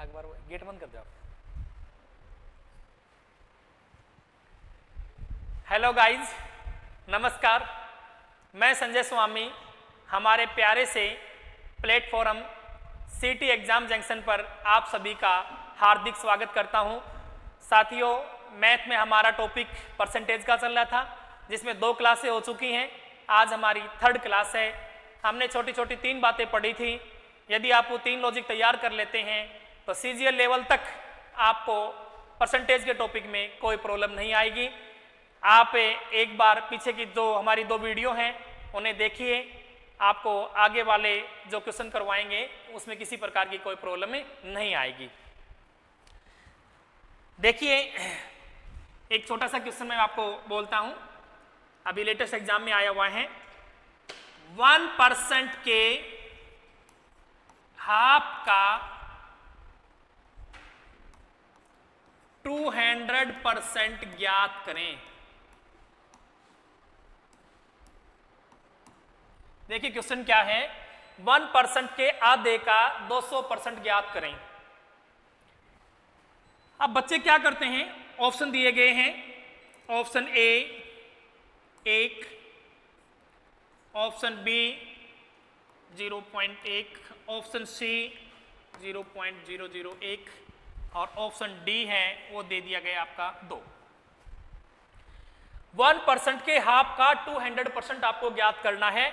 एक बार गेट बंद कर दो आप। हेलो गाइज, नमस्कार। मैं संजय स्वामी हमारे प्यारे से प्लेटफॉर्म सीटी एग्जाम जंक्शन पर आप सभी का हार्दिक स्वागत करता हूं। साथियों, मैथ में हमारा टॉपिक परसेंटेज का चल रहा था, जिसमें 2 क्लासें हो चुकी हैं। आज हमारी 3rd क्लास है। हमने छोटी छोटी 3 बातें पढ़ी थी। यदि आप वो 3 लॉजिक तैयार कर लेते हैं तो सीजीएल लेवल तक आपको परसेंटेज के टॉपिक में कोई प्रॉब्लम नहीं आएगी। आप एक बार पीछे की जो हमारी 2 वीडियो हैं उन्हें देखिए, आपको आगे वाले जो क्वेश्चन करवाएंगे उसमें किसी प्रकार की कोई प्रॉब्लम नहीं आएगी। देखिए, एक छोटा सा क्वेश्चन मैं आपको बोलता हूं, अभी लेटेस्ट एग्जाम में आया हुआ है। 1% के हाफ का 200% ज्ञात करें। देखिए क्वेश्चन क्या है, 1% के आधे का 200% ज्ञात करें। अब बच्चे क्या करते हैं, ऑप्शन दिए गए हैं। Option A 1, option B 0.1, option C 0.001 और ऑप्शन डी है वो दे दिया गया आपका 2। 1% के हाफ का 200% आपको ज्ञात करना है।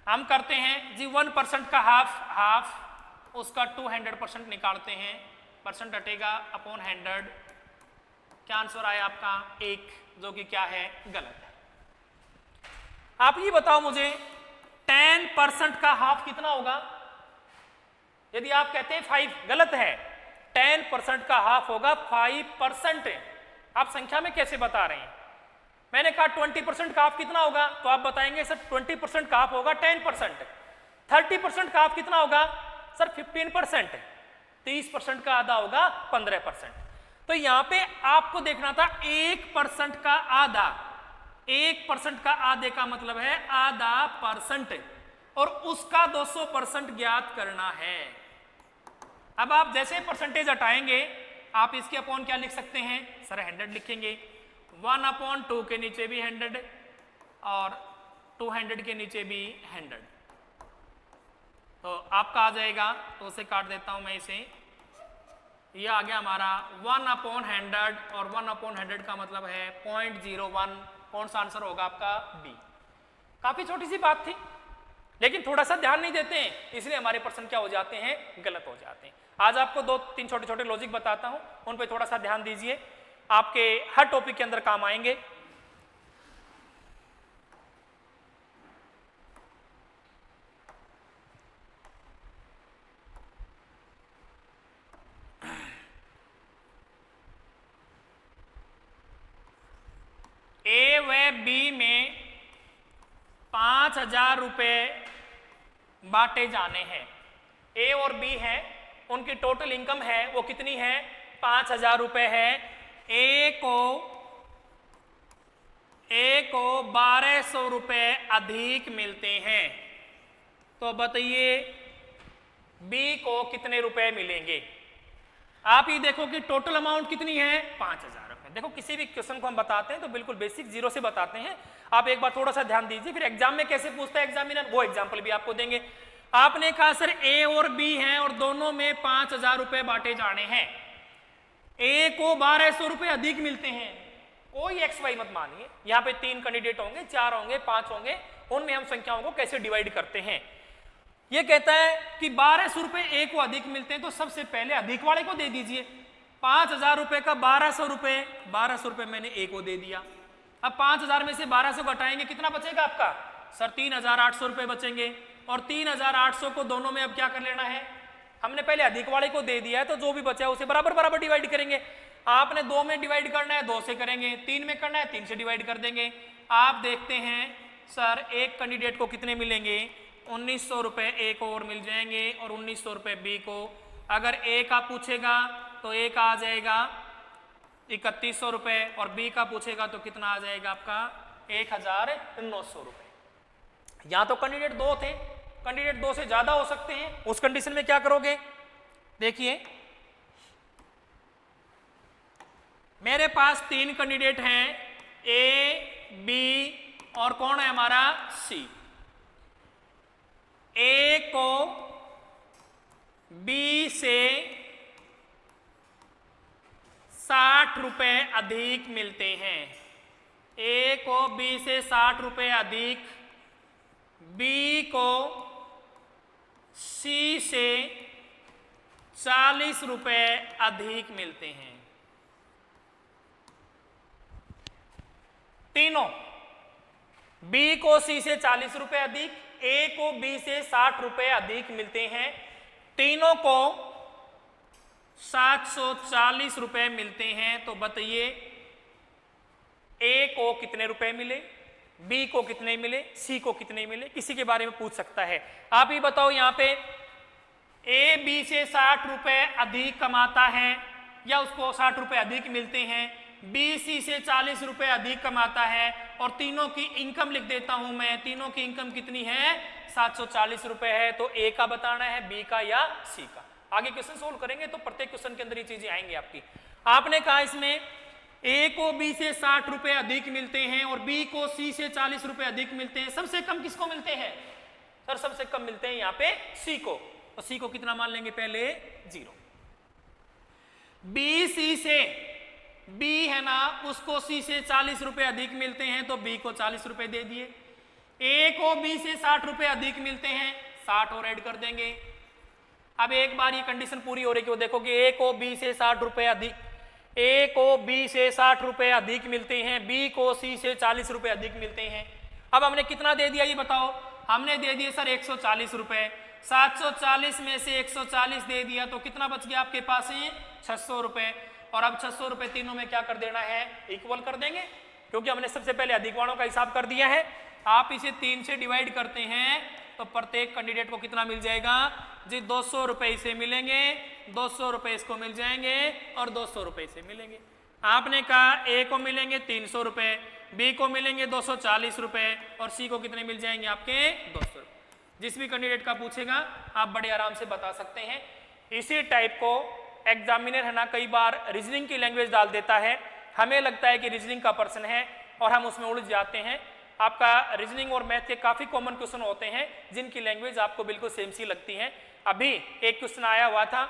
हम करते हैं जी, 1% का हाफ उसका 200% निकालते हैं। परसेंट हटेगा अपॉन 100। क्या आंसर आया आपका 1, जो कि क्या है, गलत है। आप ये बताओ मुझे, 10% का हाफ कितना होगा? यदि आप कहते हैं 5, गलत है। 10% का हाफ होगा 5%। आप संख्या में कैसे बता रहे हैं? मैंने कहा 20% का हाफ कितना होगा, तो आप बताएंगे सर 20% का हाफ होगा 10%। 30% का हाफ कितना होगा सर 15%। 30% का आधा होगा 15%। तो यहां पे आपको देखना था 1% का आधा। 1% का आधे का मतलब है आधा %, और उसका 200% ज्ञात करना है। अब आप जैसे परसेंटेज हटाएंगे, आप इसके अपॉन क्या लिख सकते हैं सर, 100 लिखेंगे। 1/2 के नीचे भी 100 और 200 के नीचे भी 100। तो आपका आ जाएगा, तो उसे काट देता हूं मैं इसे। यह आ गया हमारा 1/100 और 1/100 का मतलब है 0.01। कौन सा आंसर होगा आपका? बी। काफी छोटी सी बात थी, लेकिन थोड़ा सा ध्यान नहीं देते हैं, इसलिए हमारे पर्सन क्या हो जाते हैं, गलत हो जाते हैं। आज आपको 2-3 छोटे छोटे लॉजिक बताता हूं, उन पे थोड़ा सा ध्यान दीजिए, आपके हर टॉपिक के अंदर काम आएंगे। ए व बी में 5000 रुपए बांटे जाने हैं। ए और बी है, उनकी टोटल इनकम है वो कितनी है, 5000 रुपए है। ए को 1200 रुपए अधिक मिलते हैं, तो बताइए बी को कितने रुपए मिलेंगे? आप ये देखो कि टोटल अमाउंट कितनी है, 5000 रुपए। देखो किसी भी क्वेश्चन को हम बताते हैं तो बिल्कुल बेसिक जीरो से बताते हैं। आप एक बार थोड़ा सा ध्यान दीजिए, फिर एग्जाम में कैसे पूछता है एग्जामिनर, वो एग्जाम्पल भी आपको देंगे। आपने कहा सर ए और बी हैं और दोनों में 5000 रुपए बांटे जाने हैं। ए को 1200 रुपए अधिक मिलते हैं। कोई एक्स वाई मत मानिए, यहाँ पे 3 कैंडिडेट होंगे, 4 होंगे, 5 होंगे, उनमें हम संख्याओं को कैसे डिवाइड करते हैं। ये कहता है कि 1200 रुपए ए को अधिक मिलते हैं, तो सबसे पहले अधिक वाले को दे दीजिए। 5000 रुपए का 1200 रुपए मैंने ए को दे दिया। अब 5000 में से 1200 घटाएंगे, कितना बचेगा आपका सर? 3800 रुपए बचेंगे। और 3800 को दोनों में अब क्या कर लेना है, हमने पहले अधिक वाले को दे दिया है, तो जो भी बचा है उसे बराबर बराबर डिवाइड करेंगे। आपने 2 में डिवाइड करना है 2 से करेंगे, 3 में करना है 3 से डिवाइड कर देंगे। आप देखते हैं सर एक कैंडिडेट को कितने मिलेंगे, 1900 रुपए ए को और मिल जाएंगे और 1900 रुपए बी को। अगर ए का पूछेगा तो ए का आ जाएगा 3100 रुपए और बी का पूछेगा तो कितना आ जाएगा आपका 1900 रुपए। यहां तो कैंडिडेट 2 थे, कैंडिडेट 2 से ज्यादा हो सकते हैं। उस कंडीशन में क्या करोगे, देखिए मेरे पास 3 कैंडिडेट हैं, ए, बी और कौन है हमारा सी। ए को बी से 60 रुपए अधिक मिलते हैं। ए को बी से 60 रुपए अधिक, बी को सी से 40 रुपए अधिक मिलते हैं। तीनों बी को सी से 40 रुपए अधिक, ए को बी से 60 रुपए अधिक मिलते हैं। तीनों को 740 रुपए मिलते हैं। तो बताइए ए को कितने रुपए मिले, बी को कितने मिले, सी को कितने मिले, किसी के बारे में पूछ सकता है। आप ही बताओ, यहां पे ए बी से 60 रुपए अधिक कमाता है या उसको 60 रुपए अधिक मिलते हैं, बी सी से 40 रुपए अधिक कमाता है, और तीनों की इनकम लिख देता हूं मैं। तीनों की इनकम कितनी है, 740 रुपए है। तो ए का बताना है, बी का या सी का। आगे क्वेश्चन सोल्व करेंगे तो प्रत्येक क्वेश्चन के अंदर ये चीजें आएंगी आपकी। आपने कहा इसमें ए को बी से 60 रुपए अधिक मिलते हैं और बी को सी से 40 रुपए अधिक मिलते हैं। सबसे कम किसको मिलते हैं सर? सबसे कम मिलते हैं यहाँ पे सी को। तो सी को कितना मान लेंगे पहले, 0। बी सी से, बी है ना, उसको सी से 40 रुपए अधिक मिलते हैं तो बी को 40 रुपए दे दिए। ए को बी से 60 रुपए अधिक मिलते हैं, 60 और ऐड कर देंगे। अब एक बार ये कंडीशन पूरी हो रही है, देखो कि ए को बी से 60 रुपए अधिक, ए को बी से 60 रुपए अधिक मिलते हैं, बी को सी से 40 रुपए अधिक मिलते हैं। अब हमने कितना दे दिया ये बताओ? हमने दे दिए सर 140 रुपए। 740 में से 140 दे दिया तो कितना बच गया आपके पास है, 600 रुपए। और अब 600 रुपए तीनों में क्या कर देना है, इक्वल कर देंगे, क्योंकि हमने सबसे पहले अधिक वालों का हिसाब कर दिया है। आप इसे 3 से डिवाइड करते हैं तो प्रत्येक कैंडिडेट को कितना मिल जाएगा जी, 200 रुपए इसे मिलेंगे, 200 रुपए इसको मिल जाएंगे और 200 रुपए इसे मिलेंगे। आपने कहा ए को मिलेंगे 300 रुपए, बी को मिलेंगे 240 रुपए और सी को कितने मिल जाएंगे आपके 200 रुपए। जिस भी कैंडिडेट का पूछेगा आप बड़े आराम से बता सकते हैं। इसी टाइप को एग्जामिनर है ना कई बार रीजनिंग की लैंग्वेज डाल देता है, हमें लगता है कि रीजनिंग का पर्सन है और हम उसमें उलझ जाते हैं। आपका रीजनिंग और मैथ के काफी कॉमन क्वेश्चन होते हैं जिनकी लैंग्वेज आपको बिल्कुल सेम सी लगती है। अभी एक क्वेश्चन आया हुआ था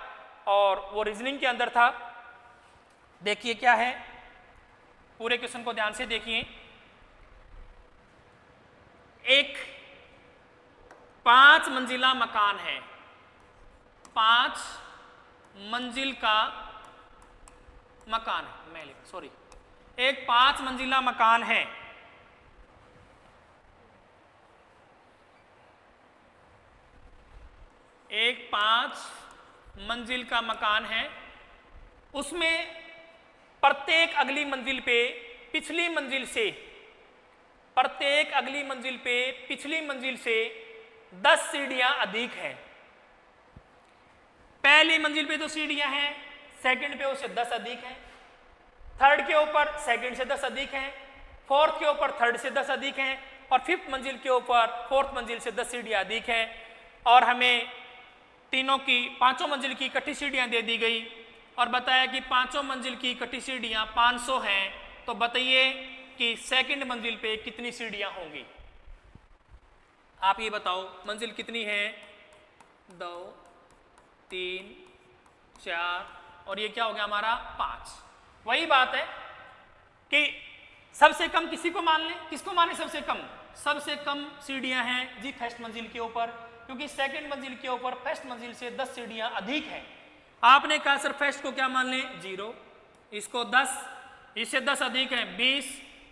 और वो रीजनिंग के अंदर था, देखिए क्या है, पूरे क्वेश्चन को ध्यान से देखिए। एक 5 मंजिला मकान है, 5 मंजिल का मकान है, एक 5 मंजिला मकान है। एक 5 मंजिल का मकान है, उसमें प्रत्येक अगली मंजिल पे पिछली मंजिल से, प्रत्येक अगली मंजिल पे पिछली मंजिल से 10 सीढ़ियां अधिक हैं। पहली मंजिल पे तो सीढ़ियां हैं, सेकंड पे उससे 10 अधिक हैं, थर्ड के ऊपर सेकंड से 10 अधिक हैं, फोर्थ के ऊपर थर्ड से 10 अधिक हैं और फिफ्थ मंजिल के ऊपर फोर्थ मंजिल से 10 सीढ़ियां अधिक हैं। और हमें तीनों की 5 मंजिल की इकट्ठी सीढ़ियां दे दी गई और बताया कि 5 मंजिल की इकट्ठी सीढ़ियां 500 हैं। तो बताइए कि सेकंड मंजिल पे कितनी सीढ़ियां होंगी? आप ये बताओ, मंजिल कितनी है? 2 3 4 और ये क्या हो गया हमारा 5। वही बात है कि सबसे कम किसी को मान लें, किसको माने सबसे कम? सबसे कम सीढ़ियां हैं जी फर्स्ट मंजिल के ऊपर, क्योंकि सेकंड मंजिल के ऊपर फर्स्ट मंजिल से 10 सीढ़ियां अधिक हैं। आपने कहा सर फर्स्ट को क्या मान लें 0, इसको 10, इससे 10 अधिक है 20,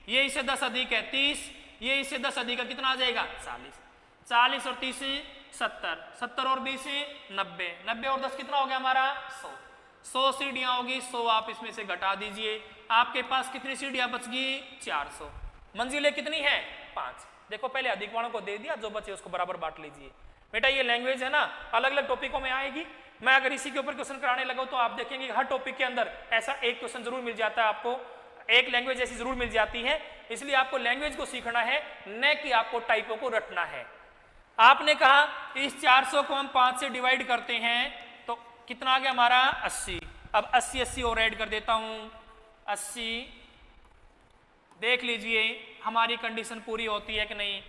ये इससे 10 अधिक है 30, ये इससे 10 अधिक है, कितना आ जाएगा 40, 40 और 30 70, 70 और 20 90, 90 और 10 कितना हो गया हमारा 100, 100 सीढ़ियां होगी। 100 आप इसमें से घटा दीजिए, आपके पास कितनी सीढ़ियां बच गई 400। मंजिलें कितनी है 5। देखो पहले अधिक वालों को दे दिया, जो बचे उसको बराबर बांट लीजिए। बेटा ये लैंग्वेज है ना अलग अलग टॉपिकों में आएगी, मैं अगर इसी के ऊपर क्वेश्चन कराने लगा तो आप देखेंगे हर टॉपिक के अंदर ऐसा एक क्वेश्चन जरूर मिल जाता है, आपको एक लैंग्वेज ऐसी जरूर मिल जाती है। इसलिए आपको लैंग्वेज को सीखना है, न कि आपको टाइपों को रटना है। आपने कहा इस 400 को हम 5 से डिवाइड करते हैं तो कितना आ गया हमारा 80। अब 80 80 और ऐड कर देता हूं 80, देख लीजिए हमारी कंडीशन पूरी होती है कि नहीं।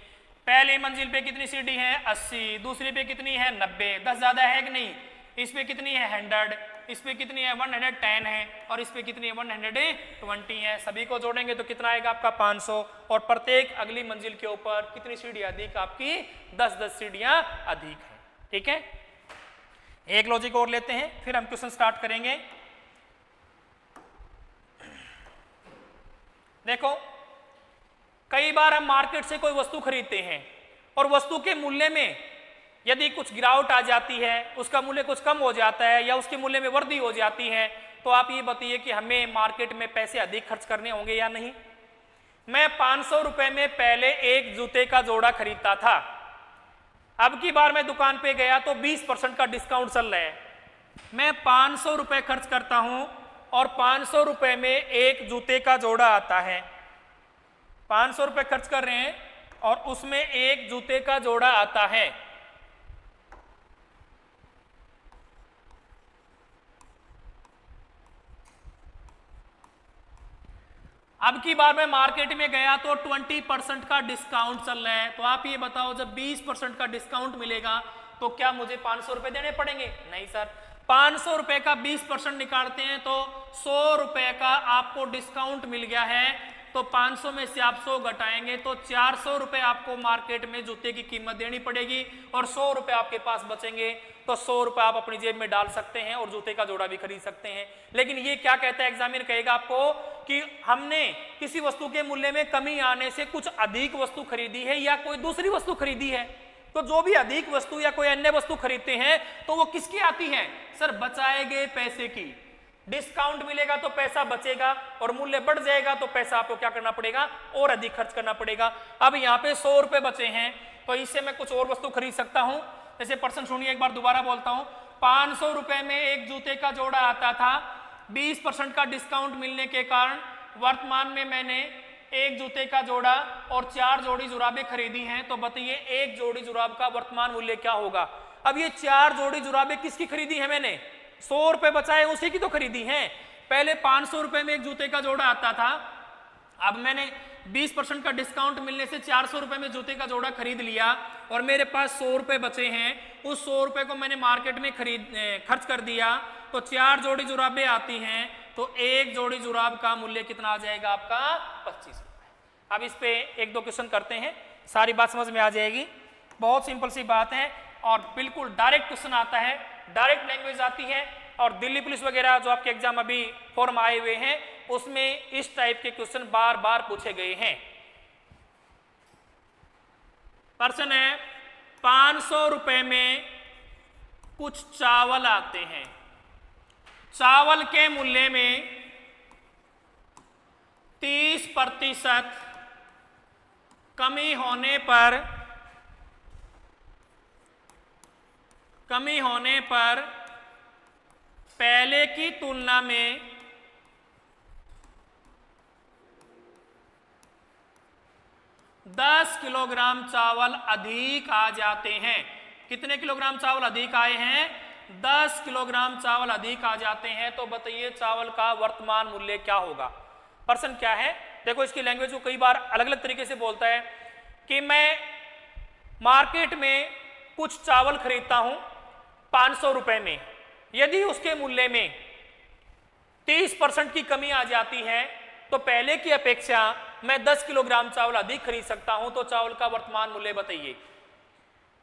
पहली मंजिल पे कितनी सीढ़ी है 80, दूसरी पे कितनी है 90, 10 ज्यादा है कि नहीं। इस पे कितनी है 100, इस पे कितनी है 110 है, और इस पे कितनी है 120 है। सभी को जोड़ेंगे तो कितना आएगा आपका 500, और प्रत्येक अगली मंजिल के ऊपर कितनी सीढ़ियां अधिक, आपकी 10-10 सीढ़ियां अधिक है। ठीक है, एक लॉजिक और लेते हैं फिर हम क्वेश्चन स्टार्ट करेंगे। देखो, कई बार हम मार्केट से कोई वस्तु खरीदते हैं और वस्तु के मूल्य में यदि कुछ गिरावट आ जाती है, उसका मूल्य कुछ कम हो जाता है या उसके मूल्य में वृद्धि हो जाती है, तो आप ये बताइए कि हमें मार्केट में पैसे अधिक खर्च करने होंगे या नहीं। मैं 500 रुपए में पहले एक जूते का जोड़ा खरीदता था, अब की बार मैं दुकान पे गया तो 20% का डिस्काउंट चल रहा है। मैं 500 रुपए खर्च करता हूं और 500 रुपए में एक जूते का जोड़ा आता है। 500 रुपए खर्च कर रहे हैं और उसमें एक जूते का जोड़ा आता है। अब की बार मैं मार्केट में गया तो 20% का डिस्काउंट चल रहा है। तो आप ये बताओ, जब 20% का डिस्काउंट मिलेगा तो क्या मुझे 500 रुपए देने पड़ेंगे? नहीं सर। 500 रुपए का 20% निकालते हैं तो 100 रुपए का आपको डिस्काउंट मिल गया है। तो 500 में से आप 100 घटाएंगे तो 400 रुपए आपको मार्केट में जूते की कीमत देनी पड़ेगी, और 100 रुपए आपके पास बचेंगे। तो 100 रुपए आप अपनी जेब में डाल सकते हैं और जूते का जोड़ा भी खरीद सकते हैं। लेकिन ये क्या कहता है एग्जामिनर, कहेगा आपको कि हमने किसी वस्तु के मूल्य में कमी आने से कुछ अधिक वस्तु खरीदी है या कोई दूसरी वस्तु खरीदी है। तो जो भी अधिक वस्तु या कोई अन्य वस्तु खरीदते हैं तो वो किसकी आती है? सर, बचाए गए पैसे की। डिस्काउंट मिलेगा तो पैसा बचेगा, और मूल्य बढ़ जाएगा तो पैसा आपको क्या करना पड़ेगा? और अधिक खर्च करना पड़ेगा। अब यहाँ पे 100 रुपए बचे हैं तो इससे मैं कुछ और वस्तु खरीद सकता हूँ। जैसे पर्सन सुनिए, एक बार दोबारा बोलता हूँ। 500 रुपए में एक जूते का जोड़ा आता था, 20% का डिस्काउंट मिलने के कारण वर्तमान में मैंने एक जूते का जोड़ा और 4 जोड़ी जुराबें खरीदी हैं। तो बताइए एक जोड़ी जुराब का वर्तमान मूल्य क्या होगा? अब ये 4 जोड़ी जुराबें किसकी खरीदी है? मैंने 100 रुपए बचाए उसी की तो खरीदी हैं। पहले 500 रुपए में एक जूते का जोड़ा आता था, अब मैंने 20% का डिस्काउंट मिलने से 400 रुपए में जूते का जोड़ा खरीद लिया और मेरे पास 100 रुपए बचे हैं। उस 100 रुपए को मैंने मार्केट में खर्च कर दिया, तो 4 जोड़ी जुराबें आती हैं। तो एक जोड़ी जुराब का मूल्य कितना आ जाएगा आपका? 25 रुपए। अब इस पे एक दो क्वेश्चन करते हैं, सारी बात समझ में आ जाएगी। बहुत सिंपल सी बात है और बिल्कुल डायरेक्ट क्वेश्चन आता है, डायरेक्ट लैंग्वेज आती है। और दिल्ली पुलिस वगैरह जो आपके एग्जाम अभी फॉर्म आए हुए हैं उसमें इस टाइप के क्वेश्चन बार बार पूछे गए हैं। प्रश्न है, 500 रुपए में कुछ चावल आते हैं, चावल के मूल्य में 30% कमी होने पर पहले की तुलना में 10 किलोग्राम चावल अधिक आ जाते हैं। कितने किलोग्राम चावल अधिक आए हैं? 10 किलोग्राम चावल अधिक आ जाते हैं। तो बताइए चावल का वर्तमान मूल्य क्या होगा? प्रश्न क्या है? देखो, इसकी लैंग्वेज को कई बार अलग अलग तरीके से बोलता है कि मैं मार्केट में कुछ चावल खरीदता हूं 500 रुपए में, यदि उसके मूल्य में 30% की कमी आ जाती है तो पहले की अपेक्षा मैं 10 किलोग्राम चावल अधिक खरीद सकता हूं। तो चावल का वर्तमान मूल्य बताइए।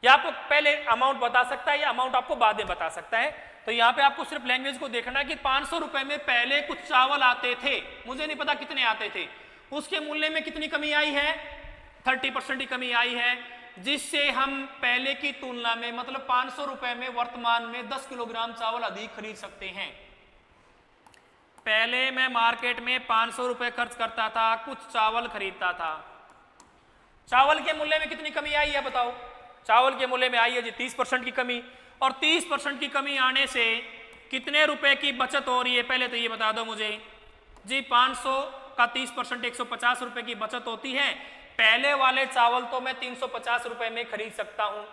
या आपको पहले अमाउंट बता सकता है या अमाउंट आपको बाद में बता सकता है। तो यहां पे आपको सिर्फ लैंग्वेज को देखना है कि 500 रुपए में पहले कुछ चावल आते थे, मुझे नहीं पता कितने आते थे, उसके मूल्य में कितनी कमी आई है? 30% की कमी आई है, जिससे हम पहले की तुलना में मतलब 500 रुपए में वर्तमान में 10 किलोग्राम चावल अधिक खरीद सकते हैं। पहले मैं मार्केट में 500 रुपए खर्च करता था, कुछ चावल खरीदता था, चावल के मूल्य में कितनी कमी आई है बताओ? चावल के मूल्य में आई है जी 30% की कमी, और 30% की कमी आने से कितने रुपए की बचत हो रही है? पहले तो ये बता दो मुझे जी। 500 का 30% 150 रुपए की बचत होती है। पहले वाले चावल तो मैं 350 रुपए में खरीद सकता हूं,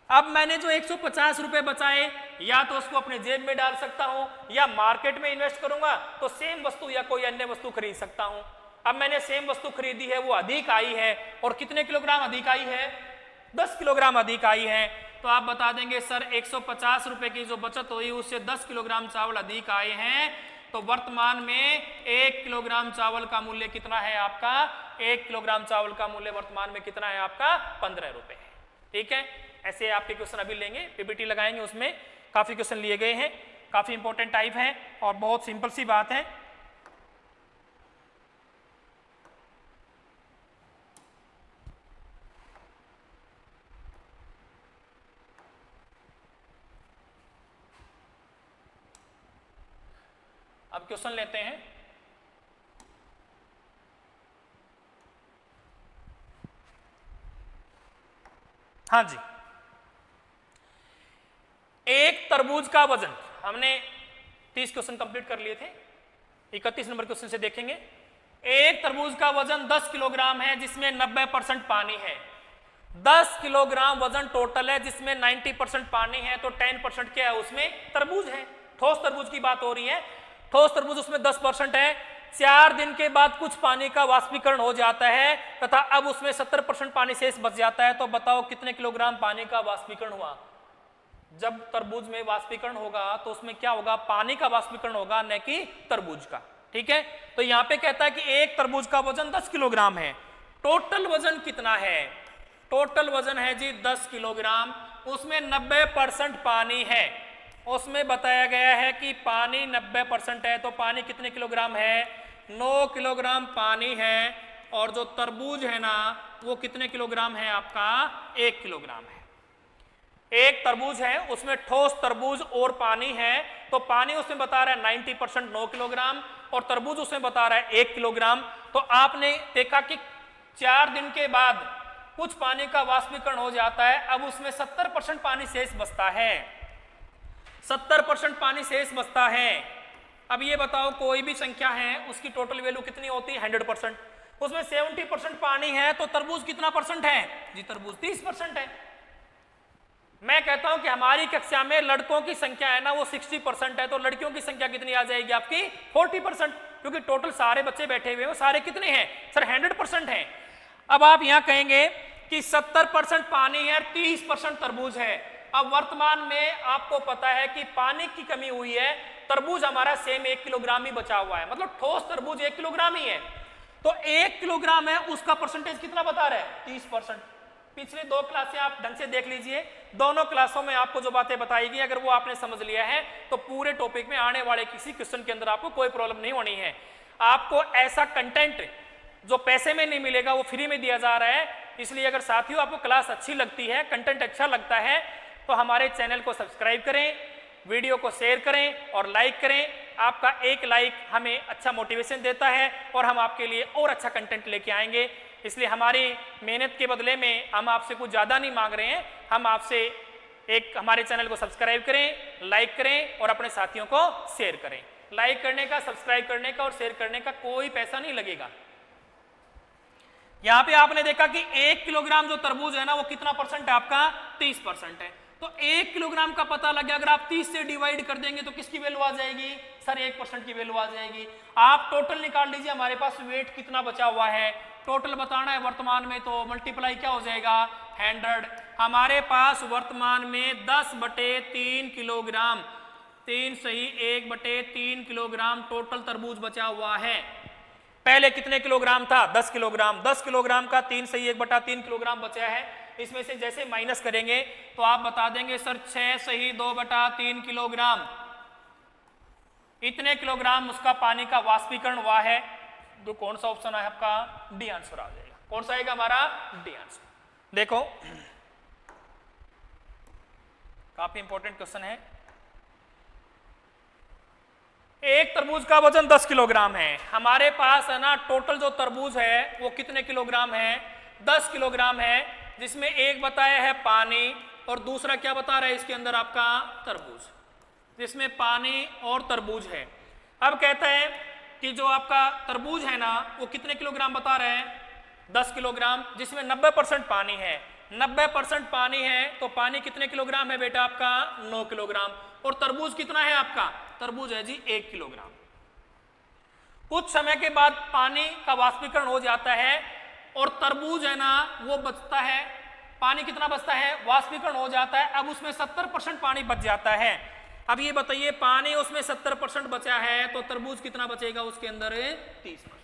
अब मैंने जो 150 रुपए बचाए या तो उसको अपने जेब में डाल सकता हूं या मार्केट में इन्वेस्ट करूंगा तो सेम वस्तु या कोई अन्य वस्तु खरीद सकता हूं। अब मैंने सेम वस्तु खरीदी है, वो अधिक आई है, और कितने किलोग्राम अधिक आई है? 10 किलोग्राम अधिक आई है। तो आप बता देंगे सर 150 रुपए की जो बचत हुई उससे 10 किलोग्राम चावल अधिक आए हैं, तो वर्तमान में 1 किलोग्राम चावल का मूल्य कितना है आपका? 1 किलोग्राम चावल का मूल्य वर्तमान में कितना है आपका? 15 रुपए है। ठीक है, ऐसे आपके क्वेश्चन अभी लेंगे, पीपीटी लगाएंगे, उसमें काफी क्वेश्चन लिए गए हैं, काफी इंपॉर्टेंट टाइप है और बहुत सिंपल सी बात है। अब क्वेश्चन लेते हैं। हाँ जी, एक तरबूज का वजन, हमने 30 क्वेश्चन कंप्लीट कर लिए थे, 31 नंबर क्वेश्चन से देखेंगे। एक तरबूज का वजन 10 किलोग्राम है जिसमें 90% पानी है। 10 किलोग्राम वजन टोटल है जिसमें 90% पानी है, तो 10% क्या है उसमें? तरबूज है। ठोस तरबूज की बात हो रही है। ठोस तरबूज उसमें 10% है। 4 दिन के बाद कुछ पानी का वाष्पीकरण हो जाता है तथा अब उसमें 70% पानी शेष बच जाता है, तो बताओ कितने किलोग्राम पानी का वाष्पीकरण हुआ? जब तरबूज में वाष्पीकरण होगा तो उसमें क्या होगा? पानी का वाष्पीकरण होगा, न कि तरबूज का। ठीक है, तो यहां पे कहता है कि एक तरबूज का वजन 10 किलोग्राम है। टोटल वजन कितना है? टोटल वजन है जी 10 किलोग्राम, उसमें 90% पानी है। उसमें बताया गया है कि पानी 90% है, तो पानी कितने किलोग्राम है? 9 किलोग्राम पानी है। और जो तरबूज है ना वो कितने किलोग्राम है आपका? 1 किलोग्राम है। एक तरबूज है, उसमें ठोस तरबूज और पानी है, तो पानी उसमें बता रहा है 90% 9 किलोग्राम और तरबूज उसमें बता रहा है 1 किलोग्राम। तो आपने देखा कि 4 दिन के बाद कुछ पानी का वाष्पीकरण हो जाता है, अब उसमें 70% पानी शेष बचता है। 70% पानी शेष बचता है। अब ये बताओ कोई भी संख्या है उसकी टोटल वैल्यू कितनी होती है? 100%। उसमें 70% पानी है, तो तरबूज कितना परसेंट है जी? तरबूज 30% है। मैं कहता हूं कि हमारी कक्षा में लड़कों की संख्या है ना वो 60% है, तो लड़कियों की संख्या कितनी आ जाएगी आपकी? 40%, क्योंकि टोटल सारे बच्चे बैठे हुए हैं वो सारे कितने हैं सर? 100% हैं। अब आप यहां कहेंगे कि 70% पानी है, 30% तरबूज है। अब वर्तमान में आपको पता है कि पानी की कमी हुई है, तरबूज हमारा सेम 1 किलोग्राम ही बचा हुआ है, मतलब ठोस तरबूज 1 किलोग्राम ही है। तो 1 किलोग्राम है, उसका परसेंटेज कितना बता रहा है? 30%। पिछले 2 क्लासें आप ढंग से देख लीजिए, दोनों क्लासों में आपको जो बातें बताई गई अगर वो आपने समझ लिया है तो पूरे टॉपिक में आने वाले किसी क्वेश्चन के अंदर आपको कोई प्रॉब्लम नहीं होनी है। आपको ऐसा कंटेंट जो पैसे में नहीं मिलेगा वो फ्री में दिया जा रहा है। इसलिए अगर साथियों आपको क्लास अच्छी लगती है, कंटेंट अच्छा लगता है, तो हमारे चैनल को सब्सक्राइब करें, वीडियो को शेयर करें और लाइक करें। आपका एक लाइक हमें अच्छा मोटिवेशन देता है और हम आपके लिए और अच्छा कंटेंट लेके आएंगे। इसलिए हमारी मेहनत के बदले में हम आपसे कुछ ज़्यादा नहीं मांग रहे हैं, हम आपसे एक हमारे चैनल को सब्सक्राइब करें, लाइक करें और अपने साथियों को शेयर करें। लाइक करने का, सब्सक्राइब करने का और शेयर करने का कोई पैसा नहीं लगेगा। यहाँ पे आपने देखा कि 1 किलोग्राम जो तरबूज है ना वो कितना परसेंट है आपका? 30% है। तो 1 किलोग्राम का पता लग गया, अगर आप 30 से डिवाइड कर देंगे तो किसकी वैल्यू आ जाएगी सर? 1% की वैल्यू आ जाएगी। आप टोटल निकाल लीजिए, हमारे पास वेट कितना बचा हुआ है, टोटल बताना है वर्तमान में, तो मल्टीप्लाई क्या हो जाएगा? 100। हमारे पास वर्तमान में 10/3 किलोग्राम, 3 सही 1/3 किलोग्राम टोटल तरबूज बचा हुआ है। पहले कितने किलोग्राम था? 10 किलोग्राम। 10 किलोग्राम का 3 सही 1/3 किलोग्राम बचा है। इसमें से जैसे माइनस करेंगे तो आप बता देंगे सर 6 सही 2/3 किलोग्राम, इतने किलोग्राम उसका पानी का वाष्पीकरण हुआ है। तो कौन सा ऑप्शन है आपका? डी आंसर आ जाएगा। कौन सा आएगा हमारा? D answer. देखो काफी इंपॉर्टेंट क्वेश्चन है। एक तरबूज का वजन 10 किलोग्राम है। हमारे पास है ना टोटल जो तरबूज है वो कितने किलोग्राम है? 10 किलोग्राम है, जिसमें एक बताया है पानी और दूसरा क्या बता रहा है इसके अंदर आपका? तरबूज, जिसमें पानी और तरबूज है। अब कहता है कि जो आपका तरबूज है ना वो कितने किलोग्राम बता रहे हैं? 10 किलोग्राम, जिसमें 90% पानी है। 90% पानी है तो पानी कितने किलोग्राम है बेटा आपका 9 किलोग्राम। और तरबूज कितना है आपका, तरबूज है जी 1 किलोग्राम। कुछ समय के बाद पानी का वाष्पीकरण हो जाता है और तरबूज है ना वो बचता है, पानी कितना बचता है, वाष्पीकरण हो जाता है, अब उसमें 70% पानी बच जाता है। अब ये बताइए पानी उसमें 70% बचा है तो तरबूज कितना बचेगा उसके अंदर 30%।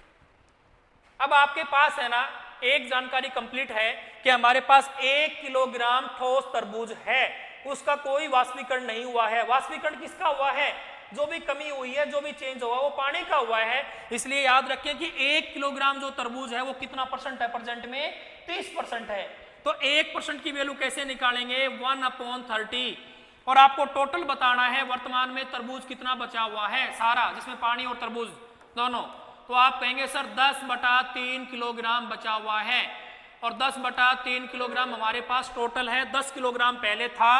अब आपके पास है ना एक जानकारी कंप्लीट है कि हमारे पास 1 किलोग्राम ठोस तरबूज है, उसका कोई वाष्पीकरण नहीं हुआ है। वाष्पीकरण किसका हुआ है, जो भी कमी हुई है, जो भी चेंज हुआ वो पानी का हुआ है। इसलिए याद रखें कि 1 किलोग्राम जो तरबूज है वो कितना परसेंट है, प्रेजेंट में 30% है। तो 1% की वैल्यू कैसे निकालेंगे, 1/30। और आपको टोटल बताना है वर्तमान में तरबूज कितना बचा हुआ है सारा, जिसमें पानी और तरबूज दोनों। तो आप कहेंगे सर 10/3 किलोग्राम बचा हुआ है। और 10/3 किलोग्राम हमारे पास टोटल है, 10 किलोग्राम पहले था,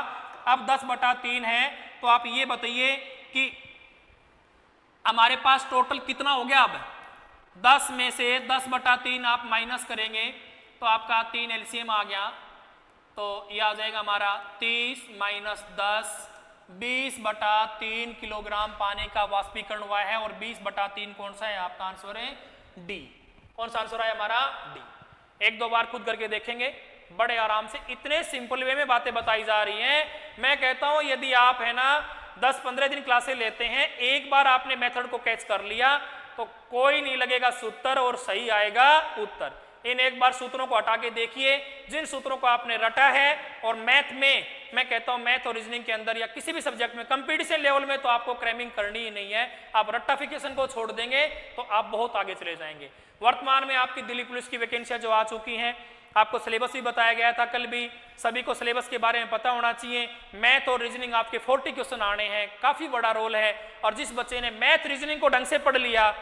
अब 10/3 है। तो आप ये बताइए कि हमारे पास टोटल कितना हो गया। अब 10 में से 10/3 आप माइनस करेंगे तो आपका 3 एलसीएम आ गया, तो ये आ जाएगा हमारा 30 - 10 20/3 किलोग्राम पानी का वाष्पीकरण हुआ है। और 20/3 कौन सा है, आपका आंसर है डी। कौन सा आंसर है हमारा, डी। एक दो बार खुद करके देखेंगे, बड़े आराम से, इतने सिंपल वे में बातें बताई जा रही हैं। मैं कहता हूं यदि आप है ना 10-15 दिन क्लासेस लेते हैं, एक बार आपने मेथड को कैच कर लिया तो कोई नहीं लगेगा सूत्र और सही आएगा उत्तर। इन एक बार सूत्रों को हटा के देखिए, जिन सूत्रों को आपने रटा है। और मैथ में, मैं कहता हूं मैथ और रीजनिंग के अंदर या किसी भी सब्जेक्ट में कंपटीशन लेवल में तो आपको क्रैमिंग करनी ही नहीं है। आप रट्टाफिकेशन को छोड़ देंगे तो आप बहुत आगे चले जाएंगे। वर्तमान में आपकी दिल्ली पुलिस की वैकेंसियां जो आ चुकी हैं, आपको सिलेबस भी बताया गया था कल भी, सभी को सिलेबस के बारे में पता होना चाहिए। मैथ और रीजनिंग आपके 40 क्वेश्चन आने हैं, काफी बड़ा रोल है। और जिस बच्चे ने मैथ रीजनिंग को ढंग से पढ़ लिया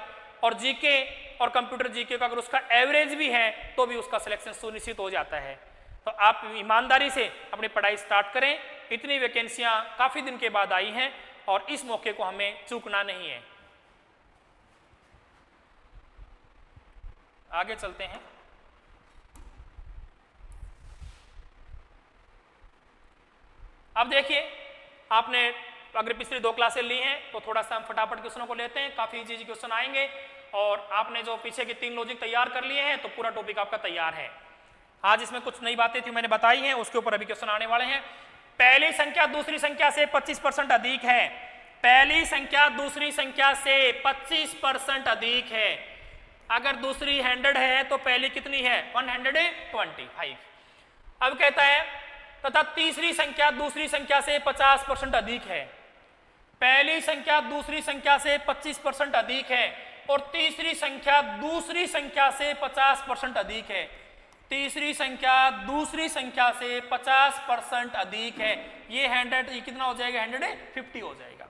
और जीके और कंप्यूटर जीके का अगर उसका एवरेज भी है तो भी उसका सिलेक्शन सुनिश्चित हो जाता है। तो आप ईमानदारी से अपनी पढ़ाई स्टार्ट करें। इतनी वैकेंसियां काफी दिन के बाद आई हैं और इस मौके को हमें चूकना नहीं है। आगे चलते हैं। अब देखिए, आपने अगर पिछली 2 क्लासें ली हैं तो थोड़ा सा हम फटाफट क्वेश्चनों को लेते हैं, काफी इजी क्वेश्चन आएंगे। और आपने जो पीछे के 3 लॉजिक तैयार कर लिए हैं तो पूरा टॉपिक आपका तैयार है। आज इसमें कुछ नई बातें थी मैंने बताई हैं, उसके ऊपर अभी क्वेश्चन आने वाले हैं। पहली संख्या दूसरी संख्या से 25% अधिक है। पहली संख्या दूसरी संख्या से 25% अधिक है। अगर दूसरी 100 है तो पहली कितनी है, 125। अब कहता है तथा तीसरी संख्या दूसरी संख्या से 50% अधिक है। पहली संख्या दूसरी संख्या से 25% अधिक है और तीसरी संख्या दूसरी संख्या से 50% अधिक है। तीसरी संख्या दूसरी संख्या से 50% अधिक है। ये 100, ये कितना हो जाएगा, 150 हो जाएगा।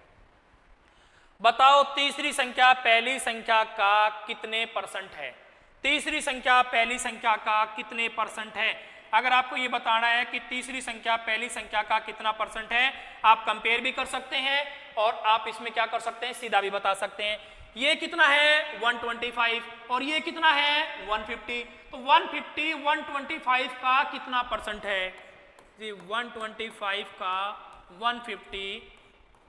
बताओ तीसरी संख्या पहली संख्या का कितने परसेंट है। तीसरी संख्या पहली संख्या का कितने परसेंट है। अगर आपको ये बताना है कि तीसरी संख्या पहली संख्या का कितना परसेंट है, आप कंपेयर भी कर सकते हैं और आप इसमें क्या कर सकते हैं, सीधा भी बता सकते हैं। ये कितना है 125 और ये कितना है 150। तो 150 125 का कितना परसेंट है जी, 125 का 150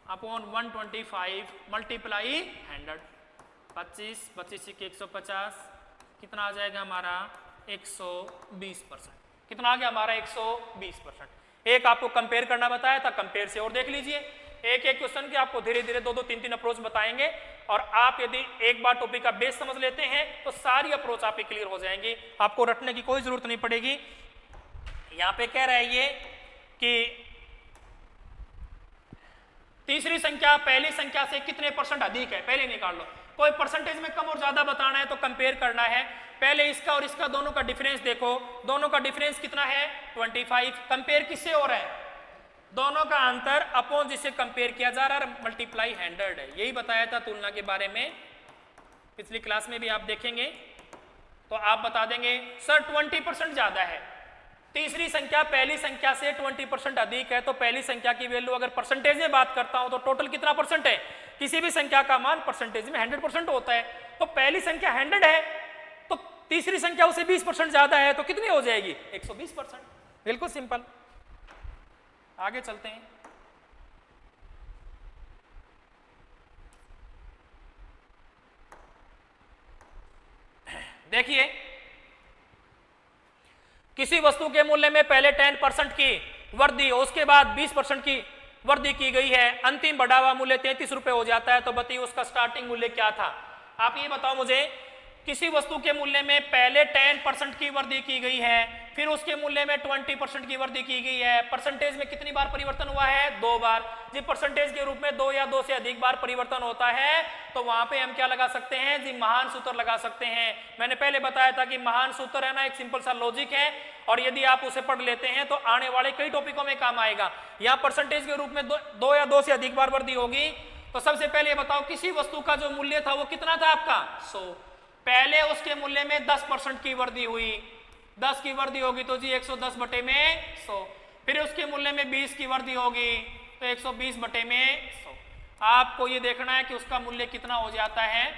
अपॉन 125 मल्टीप्लाई 100, 25 के 150 कितना आ जाएगा हमारा 120%। कितना आ गया हमारा 120%। एक आपको कंपेयर करना बताया था, कंपेयर से और देख लीजिए। एक एक क्वेश्चन के आपको धीरे धीरे 2-2 3-3 अप्रोच बताएंगे और आप यदि एक बार टॉपिक का बेस समझ लेते हैं तो सारी अप्रोच आपकी क्लियर हो जाएंगी, आपको रटने की कोई जरूरत नहीं पड़ेगी। यहां पे कह रहा है ये कि तीसरी संख्या पहली संख्या से कितने परसेंट अधिक है, पहले निकाल लो। कोई परसेंटेज में कम और ज्यादा बताना है तो कंपेयर करना है। पहले इसका और इसका दोनों का डिफरेंस देखो, दोनों का डिफरेंस कितना है 25। कंपेयर किससे हो रहा है, दोनों का अंतर अपॉन जिसे कंपेयर किया जा रहा है मल्टीप्लाई 100 है। यही बताया था तुलना के बारे में, पिछली क्लास में भी आप देखेंगे तो आप बता देंगे सर 20% ज्यादा है। तीसरी संख्या पहली संख्या से 20% अधिक है तो पहली संख्या की वैल्यू अगर परसेंटेज में बात करता हूं तो टोटल कितना परसेंट है, किसी भी संख्या का मान परसेंटेज में 100% होता है। तो पहली संख्या 100 है तो तीसरी संख्या उसे 20% ज्यादा है तो कितनी हो जाएगी 120%। बिल्कुल सिंपल। आगे चलते हैं। देखिए, किसी वस्तु के मूल्य में पहले 10% की वृद्धि, उसके बाद 20% की वृद्धि की गई है, अंतिम बढ़ा हुआ मूल्य 33 रुपए हो जाता है, तो बताइए उसका स्टार्टिंग मूल्य क्या था। आप ये बताओ मुझे, किसी वस्तु के मूल्य में पहले 10% की वृद्धि की गई है, फिर उसके मूल्य में 20% की वृद्धि की गई है, परसेंटेज में कितनी बार परिवर्तन हुआ है? 2 बार। जी परसेंटेज के रूप में 2 या 2 से अधिक बार परिवर्तन होता है, तो वहां पे हम क्या लगा सकते हैं? जी महान सूत्र लगा सकते हैं। मैंने पहले बताया था कि महान सूत्र है ना, एक सिंपल सा लॉजिक है, और यदि आप उसे पढ़ लेते हैं तो आने वाले कई टॉपिकों में काम आएगा। यहाँ परसेंटेज के रूप में 2 या 2 से अधिक बार वृद्धि होगी। तो सबसे पहले बताओ, किसी वस्तु का जो मूल्य था वो कितना था आपका? 100। पहले उसके मूल्य में 10% की वृद्धि हुई, 10 की वृद्धि होगी तो जी 110 बटे में 100। फिर उसके मूल्य में 20 की वृद्धि होगी तो 120 बटे में 100। आपको ये देखना है कि उसका मूल्य कितना हो जाता है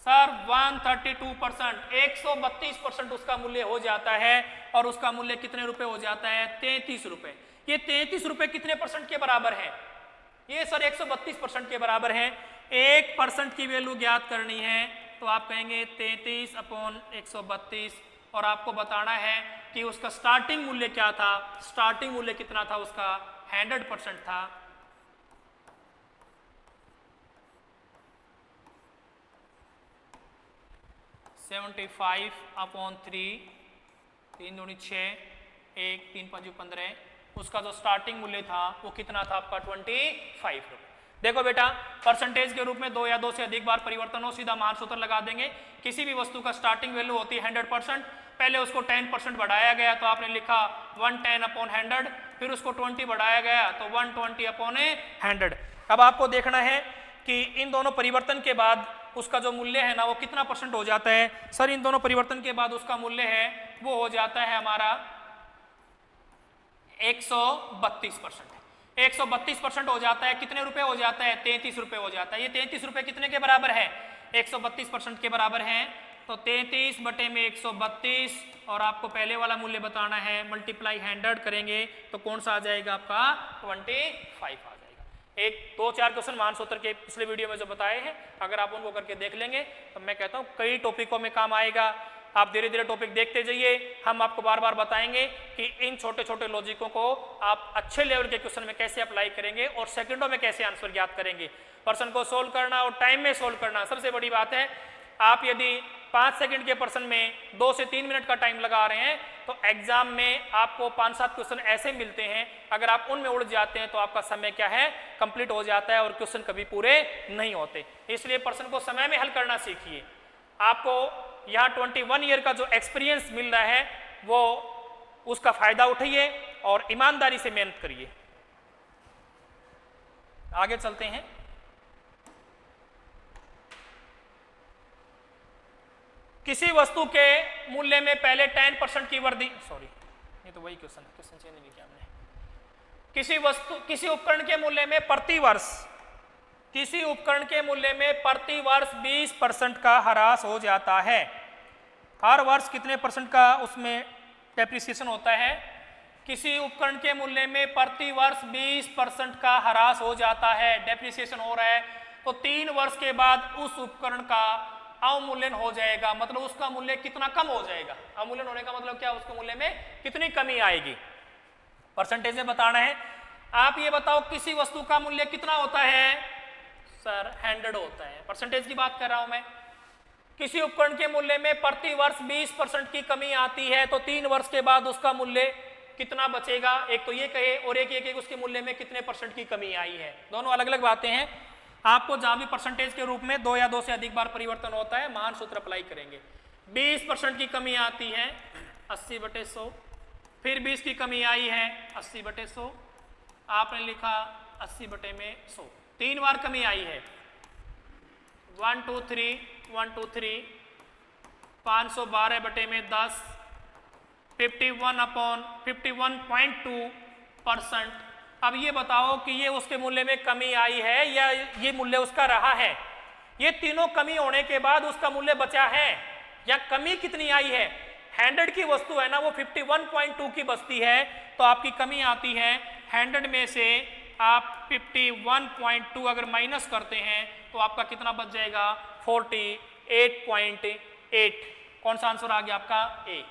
सर? 132%, 132% उसका मूल्य हो जाता है, और उसका मूल्य कितने रुपए हो जाता है? 33 रुपए। ये 33 रुपए कितने परसेंट के बराबर है? ये सर 132% के बराबर है। 1% की वैल्यू ज्ञात करनी है, तो आप कहेंगे 33/132, और आपको बताना है कि उसका स्टार्टिंग मूल्य क्या था। स्टार्टिंग मूल्य कितना था उसका? 100% था। (75/3), 3 दूनी 6, 1, 3 5 15, उसका जो स्टार्टिंग मूल्य था वो कितना था आपका? 25 रुपए। देखो बेटा, परसेंटेज के रूप में 2 या 2 से अधिक बार परिवर्तन हो, सीधा महान सूत्र लगा देंगे। किसी भी वस्तु का स्टार्टिंग वैल्यू होती है 100%, पहले उसको 10% बढ़ाया गया तो आपने लिखा 110/100, फिर उसको 20 बढ़ाया गया तो 120/100। अब आपको देखना है कि इन दोनों परिवर्तन के बाद उसका जो मूल्य है ना वो कितना परसेंट हो जाता है? सर इन दोनों परिवर्तन के बाद उसका मूल्य है वो हो जाता है हमारा 132%। 132% हो जाता है। कितने रुपए हो जाता है? 33 रुपए हो जाता है। ये 33 रुपए कितने के बराबर है? 132% के बराबर है। तो 33 बटे में 132, और आपको पहले वाला मूल्य बताना है, मल्टीप्लाई 100 करेंगे तो कौन सा आ जाएगा आपका? 25 आ जाएगा। 1-2-4 क्वेश्चन महान सूत्र के पिछले वीडियो में जो बताए हैं, अगर आप उनको करके देख लेंगे तो मैं कहता हूँ कई टॉपिकों में काम आएगा। आप धीरे धीरे टॉपिक देखते जाइए, हम आपको बार बार बताएंगे कि इन छोटे छोटे लॉजिकों को आप अच्छे लेवल के क्वेश्चन में कैसे अप्लाई करेंगे और सेकंडों में कैसे आंसर ज्ञात करेंगे। प्रश्न को सोल्व करना और टाइम में सोल्व करना सबसे बड़ी बात है। आप यदि 5 सेकंड के प्रश्न में 2 से 3 मिनट का टाइम लगा रहे हैं तो एग्जाम में आपको 5-7 क्वेश्चन ऐसे मिलते हैं, अगर आप उनमें उलझ जाते हैं तो आपका समय क्या है? कंप्लीट हो जाता है और क्वेश्चन कभी पूरे नहीं होते। इसलिए प्रश्न को समय में हल करना सीखिए। आपको यहाँ 21 ईयर का जो एक्सपीरियंस मिल रहा है वो उसका फायदा उठाइए और ईमानदारी से मेहनत करिए। आगे चलते हैं। किसी वस्तु के मूल्य में पहले 10% की वृद्धि, सॉरी ये तो वही क्वेश्चन चेंज नहीं किया हमने। किसी उपकरण के मूल्य में प्रति वर्ष, किसी उपकरण के मूल्य में प्रति वर्ष 20% का ह्रास हो जाता है। हर वर्ष कितने परसेंट का उसमें डेप्रिसिएशन होता है? किसी उपकरण के मूल्य में प्रति वर्ष 20% का ह्रास हो जाता है, डेप्रिसिएशन हो रहा है, तो 3 वर्ष के बाद उस उपकरण का अवमूल्यन हो जाएगा। मतलब उसका मूल्य कितना कम हो जाएगा? अवमूल्यन होने का मतलब क्या? उसके मूल्य में कितनी कमी आएगी, परसेंटेज में बताना है। आप ये बताओ किसी वस्तु का मूल्य कितना होता है? सर 100 होता है। परसेंटेज की बात कर रहा हूं मैं। किसी उपकरण के मूल्य में प्रति वर्ष 20% की कमी आती है तो 3 वर्ष के बाद उसका मूल्य कितना बचेगा? एक तो ये कहे और एक उसके मूल्य में कितने परसेंट की कमी आई है। दोनों अलग अलग बातें हैं। आपको जहां भी परसेंटेज के रूप में 2 या 2 से अधिक बार परिवर्तन होता है, महान सूत्र अप्लाई करेंगे। 20% की कमी आती है 80/100, फिर 20 की कमी आई है 80/100, आपने लिखा 80/100। 3 बार कमी आई है 1 2 3 1 2 3, 512/10, 51/51.2%। अब ये बताओ कि ये उसके मूल्य में कमी आई है या ये मूल्य उसका रहा है? ये तीनों कमी होने के बाद उसका मूल्य बचा है या कमी कितनी आई है? 100 की वस्तु है ना वो 51.2 की बचती है, तो आपकी कमी आती है 100 में से आप 51.2 अगर माइनस करते हैं तो आपका कितना बच जाएगा 48.8। कौन सा आंसर आ गया आपका ए।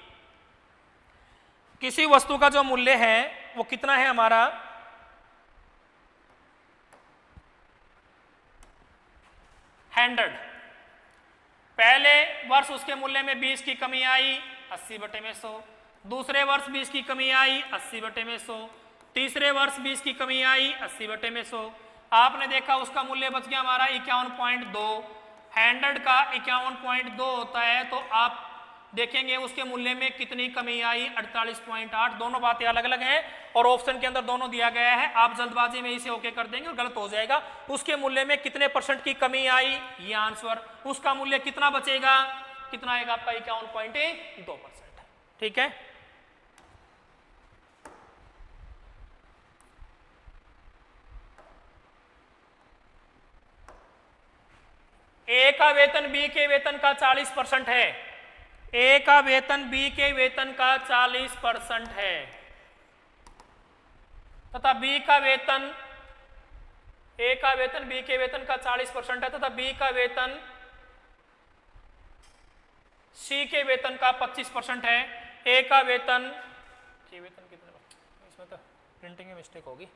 किसी वस्तु का जो मूल्य है वो कितना है हमारा 100, पहले वर्ष उसके मूल्य में 20 की कमी आई 80/100, दूसरे वर्ष 20 की कमी आई 80/100, तीसरे वर्ष 20 की कमी आई 80/100। आपने देखा उसका मूल्य बच गया हमारा 51.2। 100 का 51.2 होता है, तो आप देखेंगे उसके मूल्य में कितनी कमी आई 48.8। दोनों बातें अलग अलग हैं और ऑप्शन के अंदर दोनों दिया गया है, आप जल्दबाजी में इसे ओके कर देंगे और गलत हो जाएगा। उसके मूल्य में कितने % की कमी आई ये आंसर, उसका मूल्य कितना बचेगा, कितना आएगा आपका 51.2%। ठीक है, ए का वेतन बी के वेतन का 40% है, ए का वेतन बी के वेतन का 40% है, तथा बी का वेतन, ए का वेतन बी के वेतन का 40% है तथा बी का वेतन सी के वेतन का 25% है। ए का वेतन कितने, इसमें तो प्रिंटिंग में मिस्टेक होगी।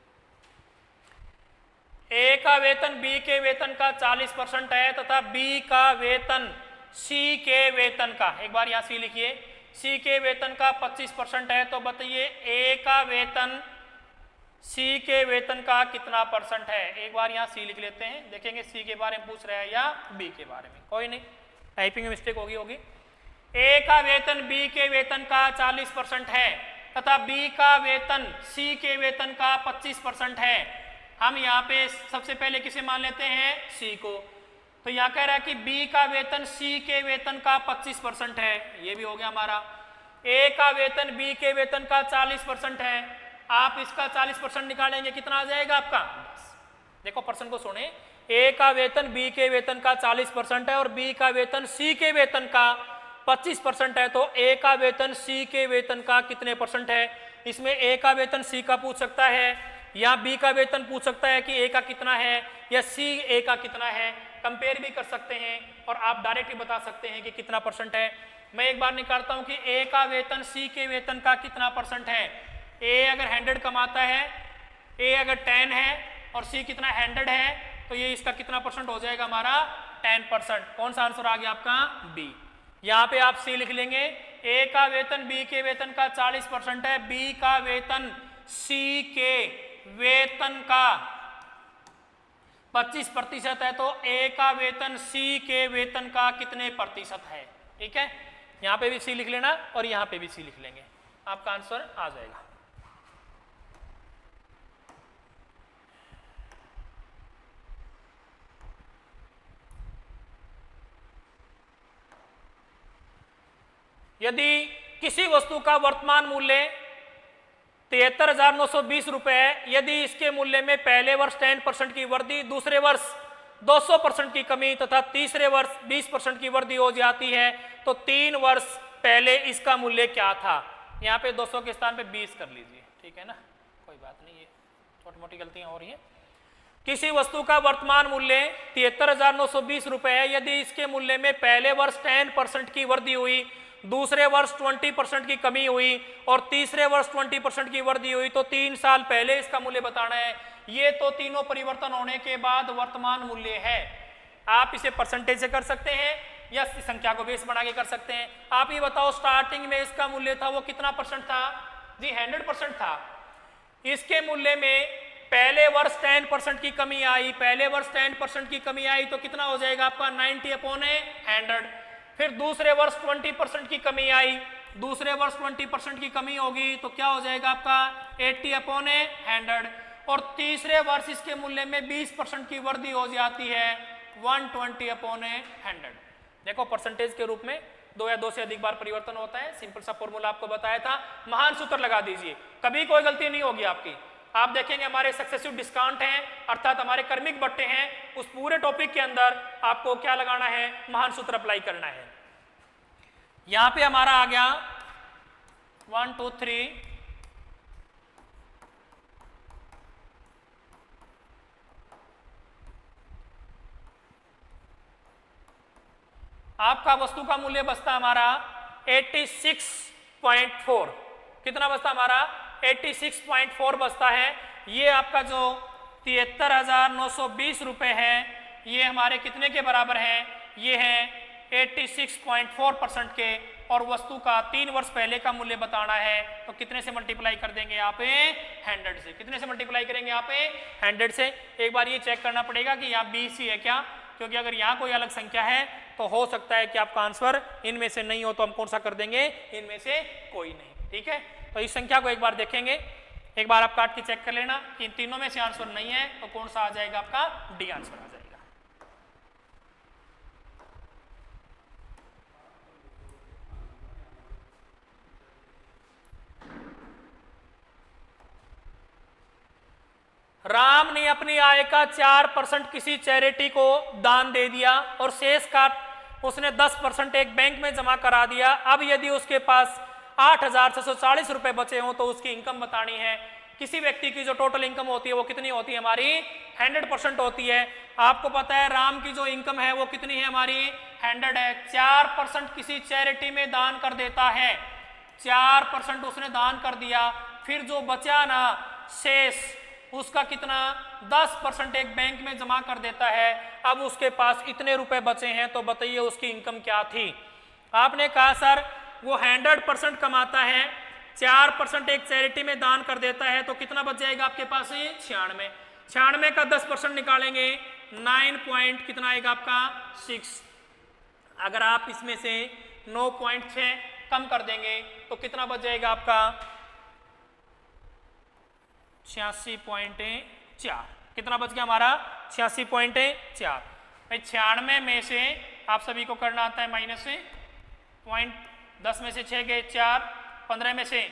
ए का वेतन बी के वेतन का 40% है तथा बी का वेतन सी के वेतन का, एक बार यहां सी लिखिए, सी के वेतन का 25% है। तो बताइए ए का वेतन सी के वेतन का कितना % है। एक बार यहां सी लिख लेते हैं, देखेंगे सी के बारे में पूछ रहा है या बी के बारे में, कोई नहीं, टाइपिंग में मिस्टेक होगी। ए का वेतन बी के वेतन का 40% है तथा बी का वेतन सी के वेतन का 25% है। हम यहाँ पे सबसे पहले किसे मान लेते हैं, सी को। तो यहाँ कह रहा है कि बी का वेतन सी के वेतन का 25% है, ये भी हो गया हमारा। ए का वेतन बी के वेतन का 40% है, आप इसका 40% निकालेंगे कितना आ जाएगा आपका 10। देखो पर्सन को सुने, ए का वेतन बी के वेतन का 40% है और बी का वेतन सी के वेतन का 25% है, तो ए का वेतन सी के वेतन का कितने % है। इसमें ए का वेतन सी का पूछ सकता है या बी का वेतन पूछ सकता है कि ए का कितना है या सी ए का कितना है, कंपेयर भी कर सकते हैं और आप डायरेक्टली बता सकते हैं कि कितना % है। मैं एक बार निकालता हूं कि ए का वेतन सी के वेतन का कितना % है। ए अगर 100 कमाता है, ए अगर 10 है और सी कितना 100 है, तो ये इसका कितना % हो जाएगा हमारा 10%। कौन सा आंसर आ गया आपका बी। यहाँ पे आप सी लिख लेंगे, ए का वेतन बी के वेतन का 40% है, बी का वेतन सी के वेतन का 25% है, तो ए का वेतन सी के वेतन का कितने % है। ठीक है, यहां पे भी सी लिख लेना और यहां पे भी सी लिख लेंगे, आपका आंसर आ जाएगा। यदि किसी वस्तु का वर्तमान मूल्य 73,920 रुपए है, यदि इसके मूल्य में पहले वर्ष 10% की वृद्धि, दूसरे वर्ष 200% की कमी तथा तीसरे वर्ष 20% की वृद्धि हो जाती है, तो 3 वर्ष पहले इसका मूल्य क्या था। यहाँ पे 200 के स्थान पे 20 कर लीजिए, ठीक है ना, कोई बात नहीं, ये छोटी मोटी गलतियां हो रही हैं। किसी वस्तु का वर्तमान मूल्य 73,920 रुपए है, यदि इसके मूल्य में पहले वर्ष 10% की वृद्धि हुई, दूसरे वर्ष 20% की कमी हुई और तीसरे वर्ष 20% की वृद्धि हुई, तो 3 साल पहले इसका मूल्य बताना है। ये तो तीनों परिवर्तन होने के बाद वर्तमान मूल्य है। आप इसे परसेंटेज से कर सकते हैं या संख्या को बेस बना के कर सकते हैं। आप ये बताओ स्टार्टिंग में इसका मूल्य था वो कितना % था जी, 100% था। इसके मूल्य में पहले वर्ष 10% की कमी आई, पहले वर्ष 10% की कमी आई तो कितना हो जाएगा आपका 90/100। फिर दूसरे वर्ष 20% की कमी आई, दूसरे वर्ष 20% की कमी होगी तो क्या हो जाएगा आपका 80/100। और तीसरे वर्ष इसके मूल्य में 20% की वृद्धि हो जाती है 120/100। देखो परसेंटेज के रूप में 2 या 2 से अधिक बार परिवर्तन होता है। सिंपल सा फॉर्मूला आपको बताया था, महान सूत्र लगा दीजिए, कभी कोई गलती नहीं होगी आपकी। आप देखेंगे हमारे सक्सेसिव डिस्काउंट हैं अर्थात हमारे कर्मिक बट्टे हैं, उस पूरे टॉपिक के अंदर आपको क्या लगाना है, महान सूत्र अप्लाई करना है। यहां पे हमारा आ गया 1 2 3 आपका वस्तु का मूल्य बचता हमारा 86.4। कितना बचता हमारा 86.4 बचता है। ये आपका जो 73,920 रुपए है ये हमारे कितने के बराबर है, ये है 86.4% के। और वस्तु का 3 वर्ष पहले का मूल्य बताना है तो कितने से मल्टीप्लाई कर देंगे यहाँ पे 100 से। कितने से मल्टीप्लाई करेंगे यहाँ पे 100 से। एक बार ये चेक करना पड़ेगा कि यहाँ 20 ही है क्या, क्योंकि अगर यहाँ कोई अलग संख्या है तो हो सकता है कि आपका आंसर इनमें से नहीं हो तो हम कौन सा कर देंगे, इनमें से कोई नहीं। ठीक है, तो इस संख्या को एक बार देखेंगे, एक बार आप काट के चेक कर लेना कि इन तीनों में से आंसर नहीं है तो कौन सा आ जाएगा, आपका डी आंसर आ जाएगा। राम ने अपनी आय का 4% किसी चैरिटी को दान दे दिया और शेष का उसने 10% एक बैंक में जमा करा दिया। अब यदि उसके पास 8,640 रुपए बचे हों तो उसकी इनकम बतानी है। किसी व्यक्ति की जो टोटल इनकम होती है वो कितनी होती है, हमारी 100% होती है। आपको पता है राम की जो इनकम है वो कितनी है, हमारी 100 है। 4% किसी चैरिटी में दान कर देता है, 4% उसने दान कर दिया, फिर जो बचा ना शेष उसका कितना 10% एक बैंक में जमा कर देता है। अब उसके पास इतने रुपए बचे हैं तो बताइए उसकी इनकम क्या थी। आपने कहा सर वो 100% कमाता है, 4% एक चैरिटी में दान कर देता है तो कितना बच जाएगा आपके पास, 96। 96 का 10% निकालेंगे 9 पॉइंट कितना आएगा आपका 6। अगर आप इसमें से 9.6 कम कर देंगे तो कितना बच जाएगा आपका 86.4। कितना बच गया हमारा 86.4। भाई 96 में से आप सभी को करना आता है माइनस से पॉइंट, 10 में से 6 गए 4, 15 में से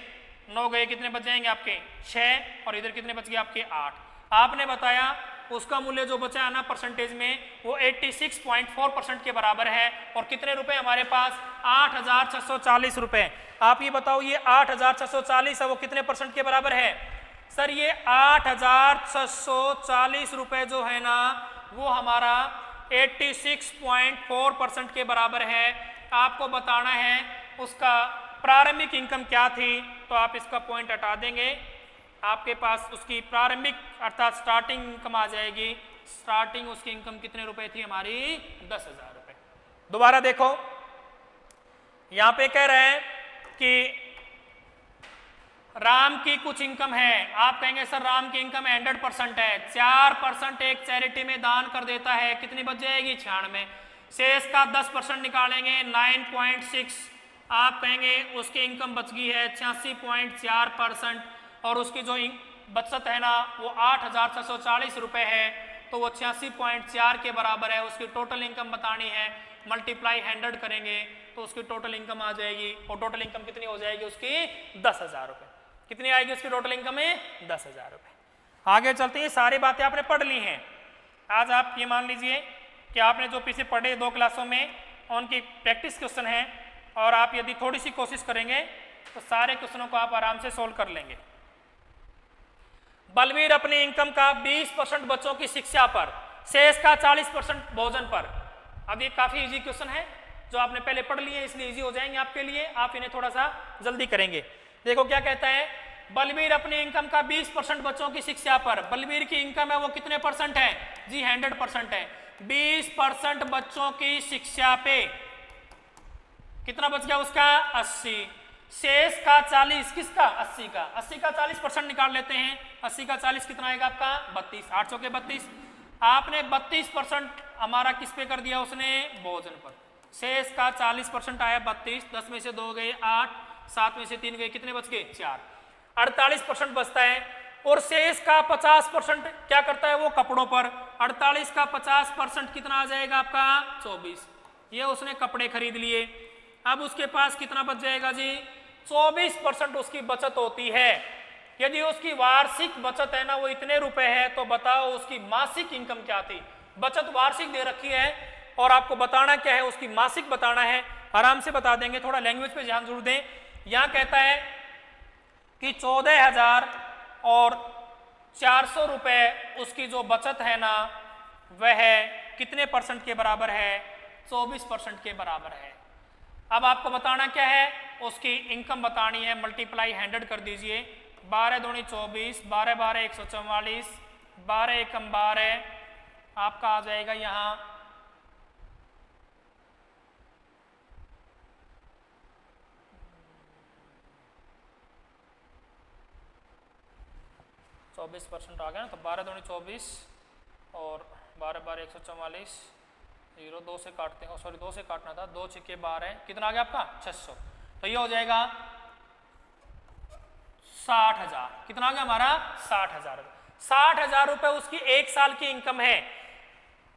9 गए, कितने बच जाएंगे आपके 6, और इधर कितने बच गए आपके 8। आपने बताया उसका मूल्य जो बचा है ना परसेंटेज में वो 86.4% के बराबर है। और कितने रुपए हमारे पास 8,640 रुपए। आप ये बताओ ये 8,640 है वो कितने परसेंट के बराबर है सर, ये 8,640 रुपए जो है ना वो हमारा 86.4% के बराबर है। आपको बताना है उसका प्रारंभिक इनकम क्या थी, तो आप इसका पॉइंट हटा देंगे, आपके पास उसकी प्रारंभिक अर्थात स्टार्टिंग इनकम आ जाएगी। स्टार्टिंग उसकी इनकम कितने रुपए थी हमारी 10,000 रुपए। दोबारा देखो यहां पे कह रहे हैं कि राम की कुछ इनकम है। आप कहेंगे सर राम की इनकम 100% है, 4% एक चैरिटी में दान कर देता है, कितनी बच जाएगी 96। शेष का 10% निकालेंगे 9.6। आप कहेंगे उसकी इनकम बच गई है 86.4% और उसकी जो बचत है ना वो 8,640 रुपए है, तो वो 86.4 के बराबर है। उसकी टोटल इनकम बतानी है, मल्टीप्लाई 100 करेंगे तो उसकी टोटल इनकम आ जाएगी। और टोटल इनकम कितनी हो जाएगी उसकी 10,000 रुपए। कितनी आएगी उसकी टोटल इनकम में 10,000 रुपए। आगे चलते हैं, सारी बातें आपने पढ़ ली हैं। आज आप ये मान लीजिए कि आपने जो पीछे पढ़े 2 क्लासों में उनकी प्रैक्टिस क्वेश्चन है, और आप यदि थोड़ी सी कोशिश करेंगे तो सारे क्वेश्चनों को आप आराम से सोल्व कर लेंगे। बलवीर अपनी इनकम का 20% बच्चों की शिक्षा पर, शेष का 40% भोजन पर। अब ये काफी इजी क्वेश्चन है जो आपने पहले पढ़ लिए, इसलिए इजी हो जाएंगे आपके लिए। आप इन्हें थोड़ा सा जल्दी करेंगे। देखो क्या कहता है, बलवीर अपनी इनकम का 20% बच्चों की शिक्षा पर। बलवीर की इनकम है वो कितने परसेंट है जी 100% है। 20% बच्चों की शिक्षा पे कितना बच गया उसका 80। शेष का 40 किसका 80 का 80 का 40% निकाल लेते हैं। 80 का 40 कितना आएगा आपका 32, 8 चौके 32। आपने 32% हमारा किस पे कर दिया उसने भोजन पर। शेष का 40% आया 32, 10 में से 2 गए 8, 7 में से 3 गए, कितने बच गए 4, 48% बचता है। और शेष का 50% क्या करता है वो कपड़ों पर। 48 का 50% कितना आ जाएगा आपका 24। ये उसने कपड़े खरीद लिए। अब उसके पास कितना बच जाएगा जी 24% उसकी बचत होती है। यदि उसकी वार्षिक बचत है ना वो इतने रुपए है, तो बताओ उसकी मासिक इनकम क्या थी। बचत वार्षिक दे रखी है और आपको बताना क्या है, उसकी मासिक बताना है। आराम से बता देंगे, थोड़ा लैंग्वेज पे ध्यान जरूर दें। यहां कहता है कि 14,000 और 400 रुपये उसकी जो बचत है ना वह कितने परसेंट के बराबर है? 24% के बराबर है। अब आपको बताना क्या है? उसकी इनकम बतानी है। मल्टीप्लाई 100 कर दीजिए। 12 दूनी 24, 12 12 144, 12 एकम 12, आपका आ जाएगा यहाँ 24% आ गया ना, तो 12 दूनी 24 और 12 12 144, 0 2 से काटते हैं, सॉरी 2 से काटना था, 2 छिके 12, कितना आ गया आपका? 600। तो ये हो जाएगा 60,000। कितना आ गया हमारा? 60,000। 60,000 रुपये उसकी एक साल की इनकम है।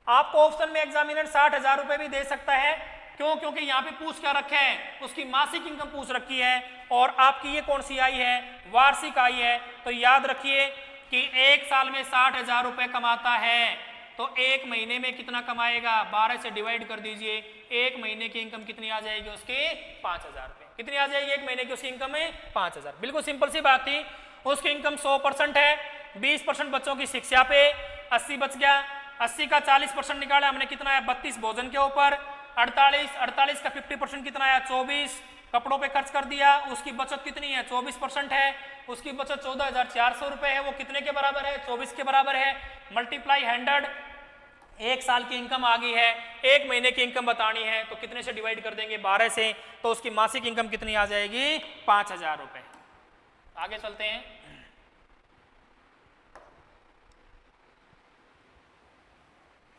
आपको ऑप्शन में एग्जामिनर 60,000 रुपये भी दे सकता है। क्यों? क्योंकि यहाँ पे पूछ क्या रखे हैं? उसकी मासिक इनकम पूछ रखी है और आपकी ये कौन सी आई है? वार्षिक आई है। तो याद रखिए कि एक साल में 60,000 रुपये कमाता है तो एक महीने में कितना कमाएगा? 12 से डिवाइड कर दीजिए। एक महीने की इनकम कितनी आ जाएगी उसकी? 5,000 रुपये। कितनी आ जाएगी एक महीने की उसकी इनकम में? 5,000। बिल्कुल सिंपल सी बात थी। उसकी इनकम 100% है, 20% बच्चों की शिक्षा पे, 80 बच गया। 80 का 40% निकाला हमने, कितना है? 32 भोजन के ऊपर, 48 का 50% कितना है? 24 कपड़ों पे खर्च कर दिया। उसकी बचत कितनी है? 24% है। उसकी बचत 14,400 रुपये है। वो कितने के बराबर है? 24 के बराबर है। मल्टीप्लाई 100, एक साल की इनकम आ गई है, एक महीने की इनकम बतानी है तो कितने से डिवाइड कर देंगे? 12 से। तो उसकी मासिक इनकम कितनी आ जाएगी? 5,000 रुपये। आगे चलते हैं।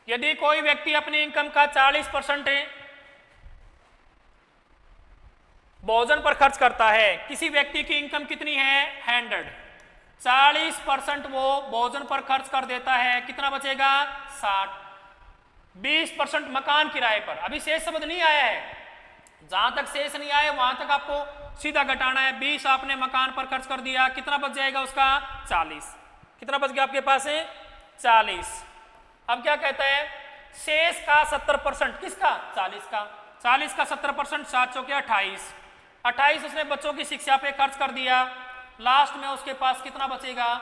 यदि कोई व्यक्ति अपनी इनकम का 40% भोजन पर खर्च करता है, किसी व्यक्ति की इनकम कितनी है? 100, 40% वो भोजन पर खर्च कर देता है, कितना बचेगा? 60। 20% मकान किराए पर। अभी शेष शब्द नहीं आया है, जहां तक शेष नहीं आया वहां तक आपको सीधा घटाना है। 20 आपने मकान पर खर्च कर दिया, कितना बच जाएगा उसका? 40। कितना बच गया आपके पास है? 40। अब क्या कहता है? शेष का 70%, किसका? 40 का। 40 का 70%, 7 चौके 28। 28 उसने बच्चों की शिक्षा पे खर्च कर दिया। लास्ट में उसके पास कितना बचेगा?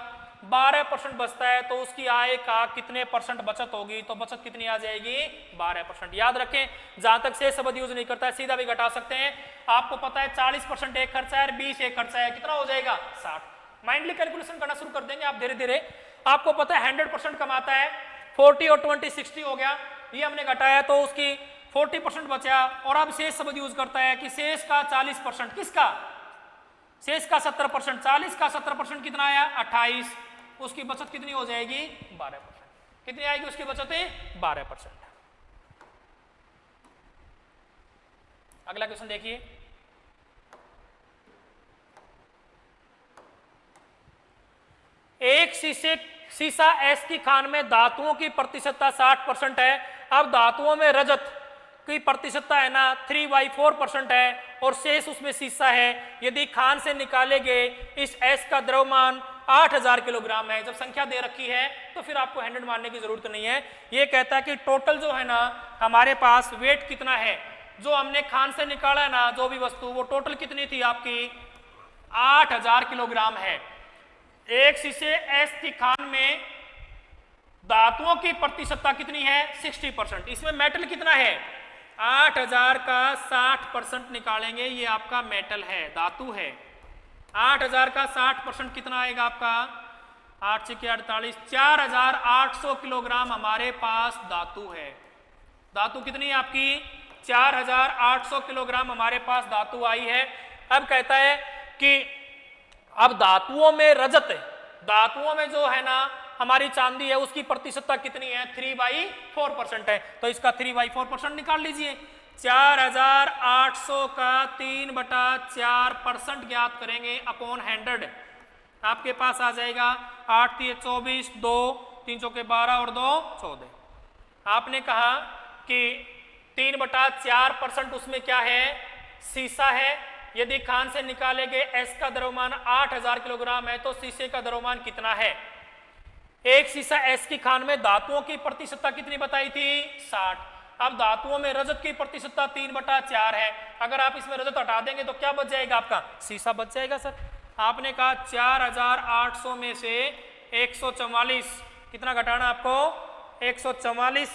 12% बचता है। तो उसकी आय का कितने परसेंट बचत होगी? तो बचत कितनी आ जाएगी? 12%। याद रखें, जहां तक शेष शब्द यूज नहीं करता है सीधा भी घटा सकते हैं। आपको पता है 40% एक खर्चा है और 20 एक खर्चा है, कितना हो जाएगा? 60। माइंडली कैलकुलेशन करना शुरू कर देंगे आप धीरे धीरे। आपको पता है 100% कमाता है, 40 और 20 60 हो गया, ये हमने घटाया तो उसकी 40% बचा। और अब शेष शब्द यूज करता है कि शेष का 40%, किसका? शेष का 70%। 40 का 70% कितना आया? 28। उसकी बचत कितनी हो जाएगी? 12%। कितनी आएगी उसकी बचत? 12%। अगला क्वेश्चन देखिए। एक सीसा एस की खान में धातुओं की प्रतिशतता 60% है। अब धातुओं में रजत की प्रतिशतता है ना 3/4% है और शेष उसमें सीसा है। यदि खान से निकाले गए इस एस का द्रव्यमान 8,000 किलोग्राम है। जब संख्या दे रखी है तो फिर आपको 100 मानने की जरूरत नहीं है। ये कहता है कि टोटल जो है ना हमारे पास वेट कितना है, जो हमने खान से निकाला है ना जो भी वस्तु, वो टोटल कितनी थी आपकी? 8,000 किलोग्राम है। एक शीशे एस की खान में धातुओं की प्रतिशतता कितनी है? 60%। इसमें मेटल कितना है? 8,000 का 60% निकालेंगे, ये आपका मेटल है, धातु है। 8,000 का 60% कितना आएगा आपका? 8 से 48, 4,800 किलोग्राम हमारे पास धातु है। धातु कितनी है आपकी? 4,800 किलोग्राम हमारे पास धातु आई है। अब कहता है कि अब धातुओं में रजत, धातुओं में जो है ना हमारी चांदी है उसकी प्रतिशतता कितनी है? 3/4% है। तो इसका 3/4% निकाल लीजिए। 4,800 का 3/4% ज्ञात करेंगे अपॉन 100। आपके पास आ जाएगा 8 3 24, 2 3 चौके 12 और 2 14। आपने कहा कि 3/4% उसमें क्या है? सीसा है। यदि खान से निकाले गए एस का द्रव्यमान 8,000 किलोग्राम है तो शीशे का द्रव्यमान कितना है? एक शीशा एस की खान में धातुओं की प्रतिशतता कितनी बताई थी? 60। अब धातुओं में रजत की प्रतिशतता 3/4 है। अगर आप इसमें रजत हटा देंगे तो क्या बच जाएगा आपका? शीशा बच जाएगा सर। आपने कहा 4800 में से 144 कितना घटाना आपको 144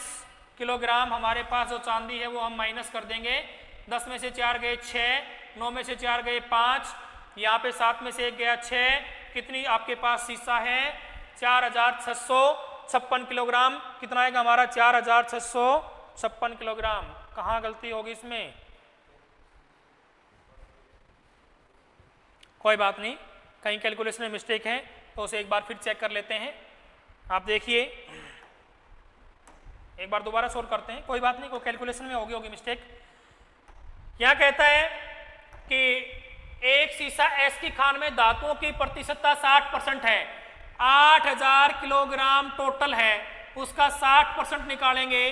किलोग्राम हमारे पास जो चांदी है वो हम माइनस कर देंगे। 10 में से 4 गए 6, 9 में से 4 गए 5, यहाँ पे 7 में से 1 गया 6, कितनी आपके पास शीशा है 4656 किलोग्राम। कितना आएगा हमारा 4656 किलोग्राम। कहाँ गलती होगी इसमें? कोई बात नहीं, कहीं कैलकुलेशन में मिस्टेक है तो उसे एक बार फिर चेक कर लेते हैं। आप देखिए एक बार दोबारा सोल्व करते हैं, कोई बात नहीं, कोई कैलकुलेशन में होगी मिस्टेक। यहाँ कहता है कि एक शीशा एस की खान में धातुओं की प्रतिशतता 60% है, 8000 किलोग्राम टोटल है, उसका 60% निकालेंगे।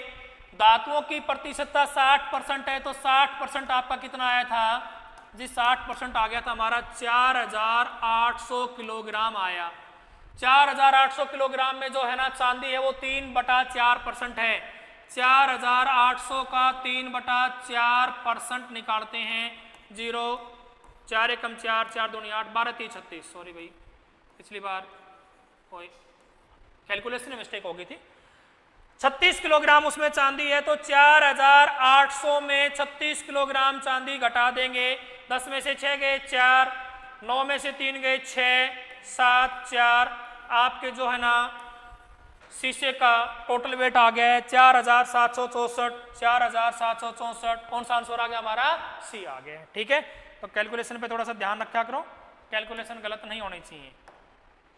धातुओं की प्रतिशतता 60% है तो 60% आपका कितना आया था जी? 60% आ गया था हमारा 4800 किलोग्राम आया। 4800 किलोग्राम में जो है ना चांदी है वो 3/4% है। 4800 का 3/4% निकालते हैं। 0 4 एकम 4, 4 दूनी 8, 12 3 36। सॉरी भाई, पिछली बार कोई कैलकुलेशन में मिस्टेक हो गई थी। 36 किलोग्राम उसमें चांदी है तो 4800 में 36 किलोग्राम चांदी घटा देंगे। 10 में से 6 गए 4, 9 में से 3 गए 6, 7 4, आपके जो है ना शीशे का टोटल वेट आ गया है 4764। 4764 कौन सा आंसर आ गया हमारा? सी आ गया। ठीक है, तो कैलकुलेशन पे थोड़ा सा ध्यान रखा करो, कैलकुलेशन गलत नहीं होनी चाहिए,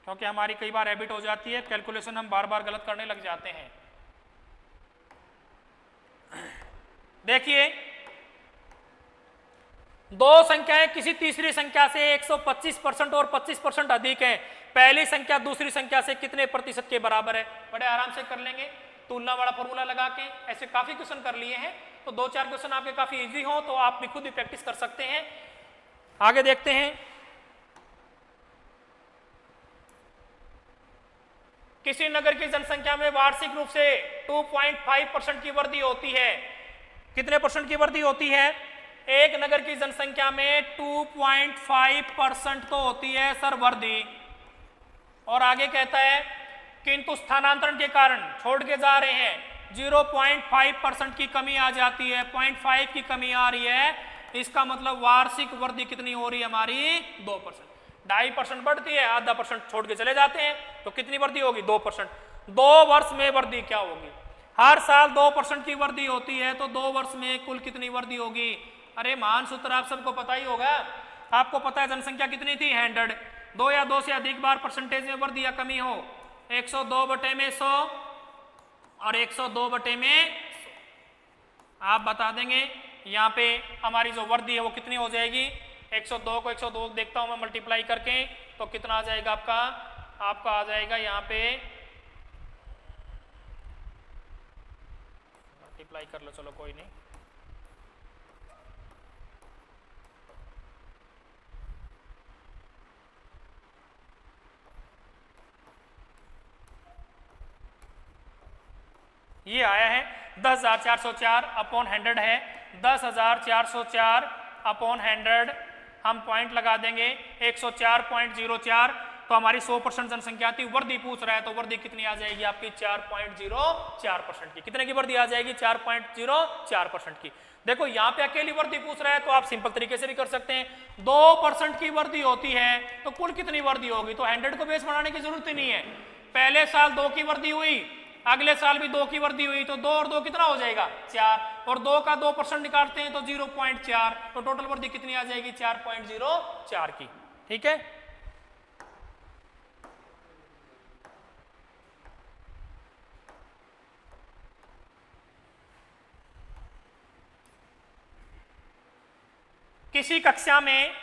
क्योंकि हमारी कई बार हैबिट हो जाती है कैलकुलेशन हम बार बार गलत करने लग जाते हैं। देखिए दो संख्याएं किसी तीसरी संख्या से 125% और 25% अधिक हैं, पहली संख्या दूसरी संख्या से कितने प्रतिशत के बराबर है? बड़े आराम से कर लेंगे, तुलना वाला फॉर्मूला लगा के। ऐसे काफी क्वेश्चन कर लिए हैं, तो 2-4 क्वेश्चन आपके काफी इजी हो तो आप भी खुद भी प्रैक्टिस कर सकते हैं। आगे देखते हैं। किसी नगर की जनसंख्या में वार्षिक रूप से 2.5% की वृद्धि होती है। कितने परसेंट की वृद्धि होती है? एक नगर की जनसंख्या में 2.5% तो होती है सर वृद्धि। और आगे कहता है किंतु स्थानांतरण के कारण छोड़ के जा रहे हैं 0.5% की कमी आ जाती है, 0.5 की कमी आ रही है। इसका मतलब वार्षिक वृद्धि कितनी हो रही है हमारी? 2%। 2.5% बढ़ती है, आधा % छोड़ के चले जाते हैं, तो कितनी वृद्धि होगी? 2%। 2 वर्ष में वृद्धि क्या होगी? हर साल 2% की वृद्धि होती है, तो 2 वर्ष में कुल कितनी वृद्धि होगी? अरे मान सूत्र आप सबको पता ही होगा। आपको पता है जनसंख्या कितनी थी? 100। 2 या 2 से अधिक बार परसेंटेज में वृद्धि या कमी हो, 102/100 और 102/100 आप बता देंगे। यहाँ पे हमारी जो वृद्धि है वो कितनी हो जाएगी? 102 को 102 देखता हूं मैं मल्टीप्लाई करके, तो कितना आ जाएगा आपका? आपका आ जाएगा यहाँ पे, मल्टीप्लाई कर लो, चलो कोई नहीं, ये आया है 10,404 अपॉन 100 है। 10,404 अपॉन 100 हम पॉइंट लगा देंगे 104.04, तो हमारी 100% जनसंख्या थी। वृद्धि पूछ रहा है तो वृद्धि कितनी आ जाएगी आपकी? 4.04% की। कितने की वृद्धि आ जाएगी? 4.04% की। देखो यहाँ पे अकेली वृद्धि पूछ रहा है तो आप सिंपल तरीके से भी कर सकते हैं। 2% की वृद्धि होती है तो कुल कितनी वृद्धि होगी? तो 100 को बेस बनाने की जरूरत ही नहीं है। पहले साल 2 की वृद्धि हुई, अगले साल भी 2 की वृद्धि हुई, तो 2 और 2 कितना हो जाएगा? 4, और 2 का 2% निकालते हैं तो 0.4, तो टोटल वृद्धि कितनी आ जाएगी? 4.04 की। ठीक है, किसी कक्षा में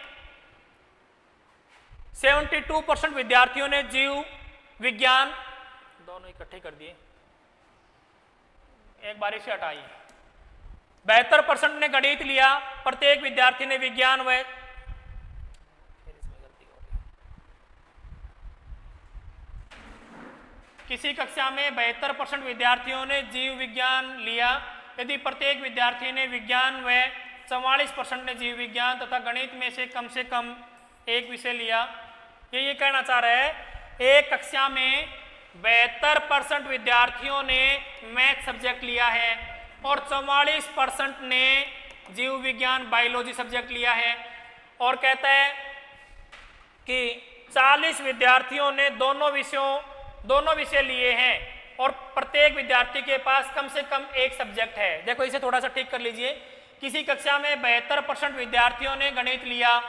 72% विद्यार्थियों ने जीव विज्ञान, दोनों इकट्ठे कर दिए, एक बारी से हटाइए। 72% ने गणित लिया, प्रत्येक विद्यार्थी ने विज्ञान व किसी कक्षा में 72% विद्यार्थियों ने जीव विज्ञान लिया। यदि प्रत्येक विद्यार्थी ने विज्ञान व 44% ने जीव विज्ञान तथा गणित में से कम एक विषय लिया ये कहना चाह रहा है एक कक्षा में 72% विद्यार्थियों ने मैथ सब्जेक्ट लिया है और 44% ने जीव विज्ञान बायोलॉजी सब्जेक्ट लिया है, और कहता है कि 40 विद्यार्थियों ने दोनों विषय लिए हैं और प्रत्येक विद्यार्थी के पास कम से कम एक सब्जेक्ट है। देखो इसे थोड़ा सा ठीक कर लीजिए। किसी कक्षा में 72% विद्यार्थियों ने गणित लिया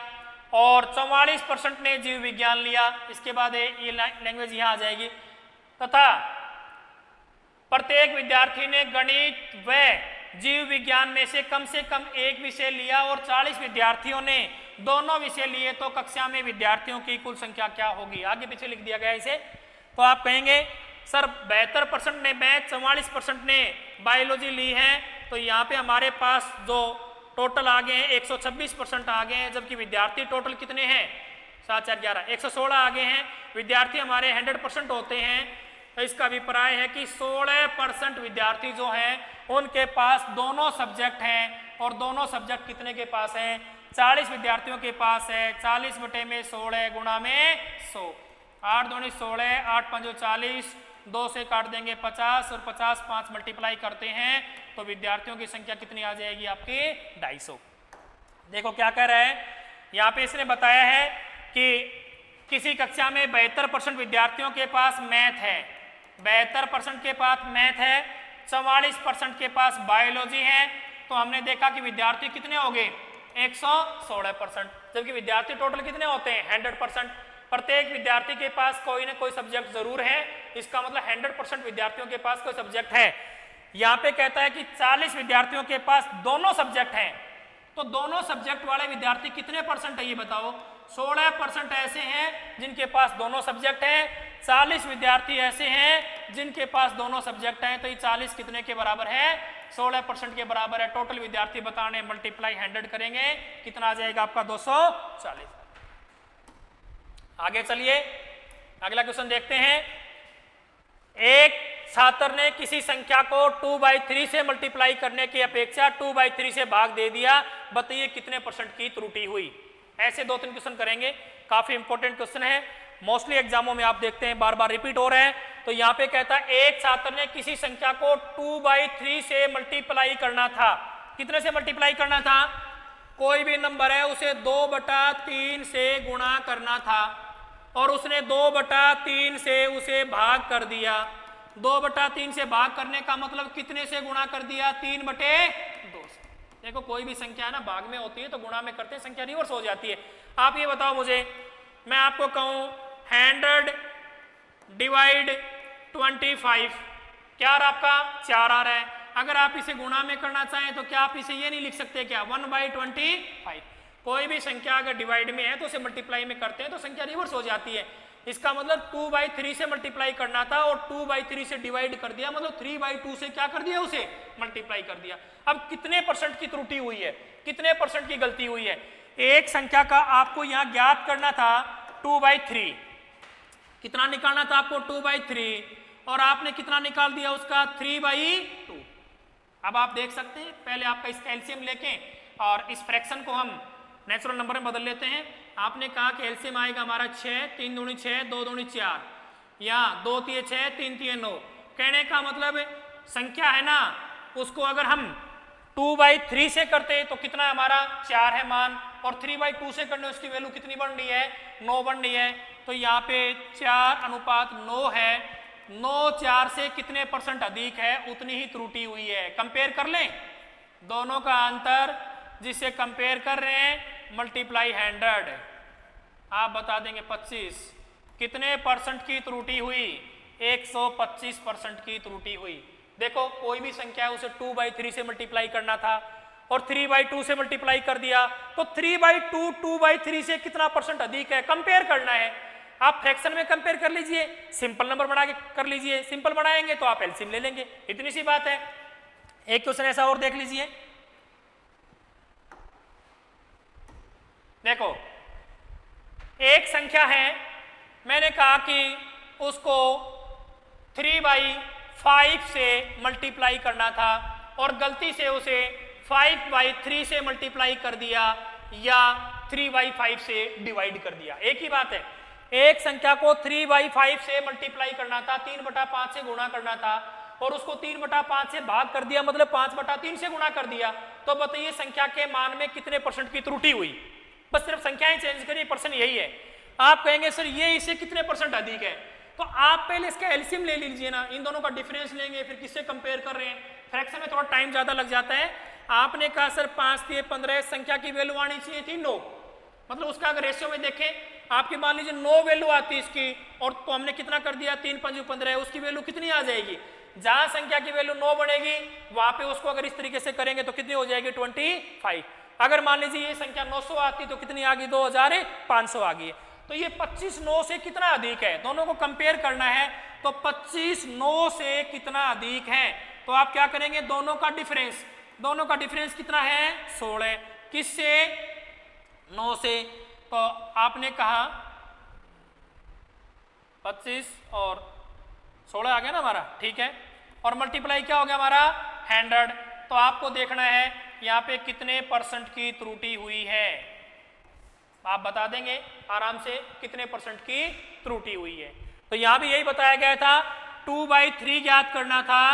और 44% ने जीव विज्ञान लिया, इसके बाद ये लैंग्वेज यहाँ आ जाएगी, तथा प्रत्येक विद्यार्थी ने गणित व जीव विज्ञान में से कम एक विषय लिया और 40 विद्यार्थियों ने दोनों विषय लिए, तो कक्षा में विद्यार्थियों की कुल संख्या क्या होगी। आगे पीछे लिख दिया गया इसे। तो आप कहेंगे सर 72% ने मैथ, 44% ने बायोलॉजी ली है, तो यहाँ पे हमारे पास जो टोटल आ गए हैं 126% आ गए हैं, जबकि विद्यार्थी टोटल कितने हैं 7 4 11 116 आ गए हैं। विद्यार्थी हमारे 100% होते हैं, तो इसका अभिप्राय है कि 16% विद्यार्थी जो हैं उनके पास दोनों सब्जेक्ट हैं, और दोनों सब्जेक्ट कितने के पास हैं 40 विद्यार्थियों के पास है। 40 बटे में 16 गुणा में 100, 8 दूनी 16, 8 5 40, 2 से काट देंगे 50 और 50 5 मल्टीप्लाई करते हैं तो विद्यार्थियों की संख्या कितनी आ जाएगी आपकी 250। देखो क्या कह रहा है यहाँ पे, इसने बताया है कि किसी कक्षा में 72% विद्यार्थियों के पास मैथ है, 72% के पास मैथ है, 44% के पास बायोलॉजी है, तो हमने देखा कि विद्यार्थी कितने हो गए 116%, जबकि विद्यार्थी टोटल कितने होते हैं 100%। प्रत्येक विद्यार्थी के पास कोई ना कोई सब्जेक्ट जरूर है, इसका मतलब 100% विद्यार्थियों के पास कोई सब्जेक्ट है। यहाँ पे कहता है कि 40 विद्यार्थियों के पास दोनों सब्जेक्ट हैं, तो दोनों सब्जेक्ट वाले विद्यार्थी कितने परसेंट है ये बताओ। 16% ऐसे हैं जिनके पास दोनों सब्जेक्ट हैं, 40 विद्यार्थी ऐसे हैं जिनके पास दोनों सब्जेक्ट हैं, तो ये 40 कितने के बराबर है 16% के बराबर है। टोटल विद्यार्थी बताने मल्टीप्लाई 100 करेंगे, कितना आ जाएगा आपका 240। आगे चलिए अगला क्वेश्चन देखते हैं। एक छात्र ने किसी संख्या को 2/3 से मल्टीप्लाई करने की अपेक्षा 2/3 से भाग दे दिया, बताइए कितने परसेंट की त्रुटि हुई। ऐसे 2-3 क्वेश्चन करेंगे, काफी इंपॉर्टेंट क्वेश्चन है, मोस्टली एग्जामों में आप देखते हैं बार बार रिपीट हो रहे हैं। तो यहाँ पे कहता है एक छात्र ने किसी संख्या को 2/3 से मल्टीप्लाई करना था। कितने से मल्टीप्लाई करना था, कोई भी नंबर है उसे 2/3 से गुणा करना था, और उसने 2/3 से उसे भाग कर दिया। 2/3 से भाग करने का मतलब कितने से गुणा कर दिया 3/2 से। देखो कोई भी संख्या है ना भाग में होती है तो गुणा में करते हैं संख्या रिवर्स हो जाती है। आप ये बताओ मुझे, मैं आपको कहूं 100 डिवाइड 25, क्या आ रहा आपका 4 आ रहा है। अगर आप इसे गुणा में करना चाहें तो क्या आप इसे ये नहीं लिख सकते क्या 1/25। कोई भी संख्या अगर डिवाइड में है तो उसे मल्टीप्लाई में करते हैं तो संख्या रिवर्स हो जाती है। इसका मतलब 2/3 से मल्टीप्लाई करना था और 2/3 से डिवाइड कर दिया, मतलब 3/2 से क्या कर दिया उसे मल्टीप्लाई कर दिया। अब कितने परसेंट की त्रुटि हुई है, कितने परसेंट की गलती हुई है। एक संख्या का आपको यहां ज्ञात करना था 2/3, कितना निकालना था आपको 2/3, और आपने कितना निकाल दिया उसका 3/2। अब आप देख सकते हैं पहले आपका इस एलसीएम लेके और इस फ्रैक्शन को हम नेचुरल नंबर में बदल लेते हैं। आपने कहा कि एलसीएम आएगा हमारा 6, 3 दूनी 6, 2 दूनी 4, या 2 3 6, 3 3 9। कहने का मतलब संख्या है ना उसको अगर हम 2/3 से करते तो कितना हमारा 4 है मान, और 3/2 से करने उसकी वैल्यू कितनी बन रही है 9 बन रही है। तो यहाँ पे 4:9 है, 9 4 से कितने परसेंट अधिक है उतनी ही त्रुटि हुई है। कंपेयर कर लें दोनों का अंतर, जिससे कंपेयर कर रहे हैं मल्टीप्लाई 100, आप बता देंगे 25, कितने परसेंट की त्रुटि हुई 125% की त्रुटि हुई। देखो कोई भी संख्या है उसे 2/3 से मल्टीप्लाई करना था और 3/2 से मल्टीप्लाई कर दिया, तो 3/2 2/3 से कितना परसेंट अधिक है कंपेयर करना है। आप फ्रैक्शन में कंपेयर कर लीजिए, सिंपल नंबर बना के कर लीजिए, सिंपल बनाएंगे तो आप एलसीएम ले लेंगे, इतनी सी बात है। एक क्वेश्चन ऐसा और देख लीजिए, देखो एक संख्या है, मैंने कहा कि उसको 3/5 से मल्टीप्लाई करना था और गलती से उसे 5/3 से मल्टीप्लाई कर दिया या 3/5 से डिवाइड कर दिया, एक ही बात है। एक संख्या को 3/5 से मल्टीप्लाई करना था, 3/5 से गुणा करना था, और उसको 3/5 से भाग कर दिया, मतलब 5/3 से गुणा कर दिया, तो बताइए संख्या के मान में कितने परसेंट की त्रुटि हुई। बस सिर्फ संख्याएं चेंज करिए, परसेंट यही है। आप कहेंगे सर ये इससे कितने परसेंट अधिक है, तो आप पहले इसका एलसीएम ले लीजिए ना, इन दोनों का डिफरेंस लेंगे, फिर किससे कंपेयर कर रहे हैं। फ्रैक्शन में थोड़ा टाइम ज्यादा लग जाता है। आपने कहा सर 5 3 15, संख्या की वैल्यू आनी चाहिए थी 9, मतलब उसका अगर रेशियो में देखें, आपकी मान लीजिए 9 वैल्यू आती है इसकी, और तो हमने कितना कर दिया 3 5 15, उसकी वैल्यू कितनी आ जाएगी। जहां संख्या की वैल्यू 9 बनेगी वहां पे उसको अगर इस तरीके से करेंगे तो कितनी हो जाएगी 25। अगर मान लीजिए ये संख्या 900 आती तो कितनी आ गई 2500 आ गई। तो ये 25 9 से कितना अधिक है, दोनों को कंपेयर करना है, तो 25 9 से कितना अधिक है, तो आप क्या करेंगे, दोनों का डिफरेंस कितना है 16, किससे 9 से। तो आपने कहा 25 और 16 आ गया ना हमारा, ठीक है, और मल्टीप्लाई क्या हो गया हमारा 100। तो आपको देखना है यहाँ पे कितने परसेंट की त्रुटि हुई है, आप बता देंगे आराम से कितने परसेंट की त्रुटि हुई है। तो यहाँ भी यही बताया गया था, 2/3 ज्ञात करना था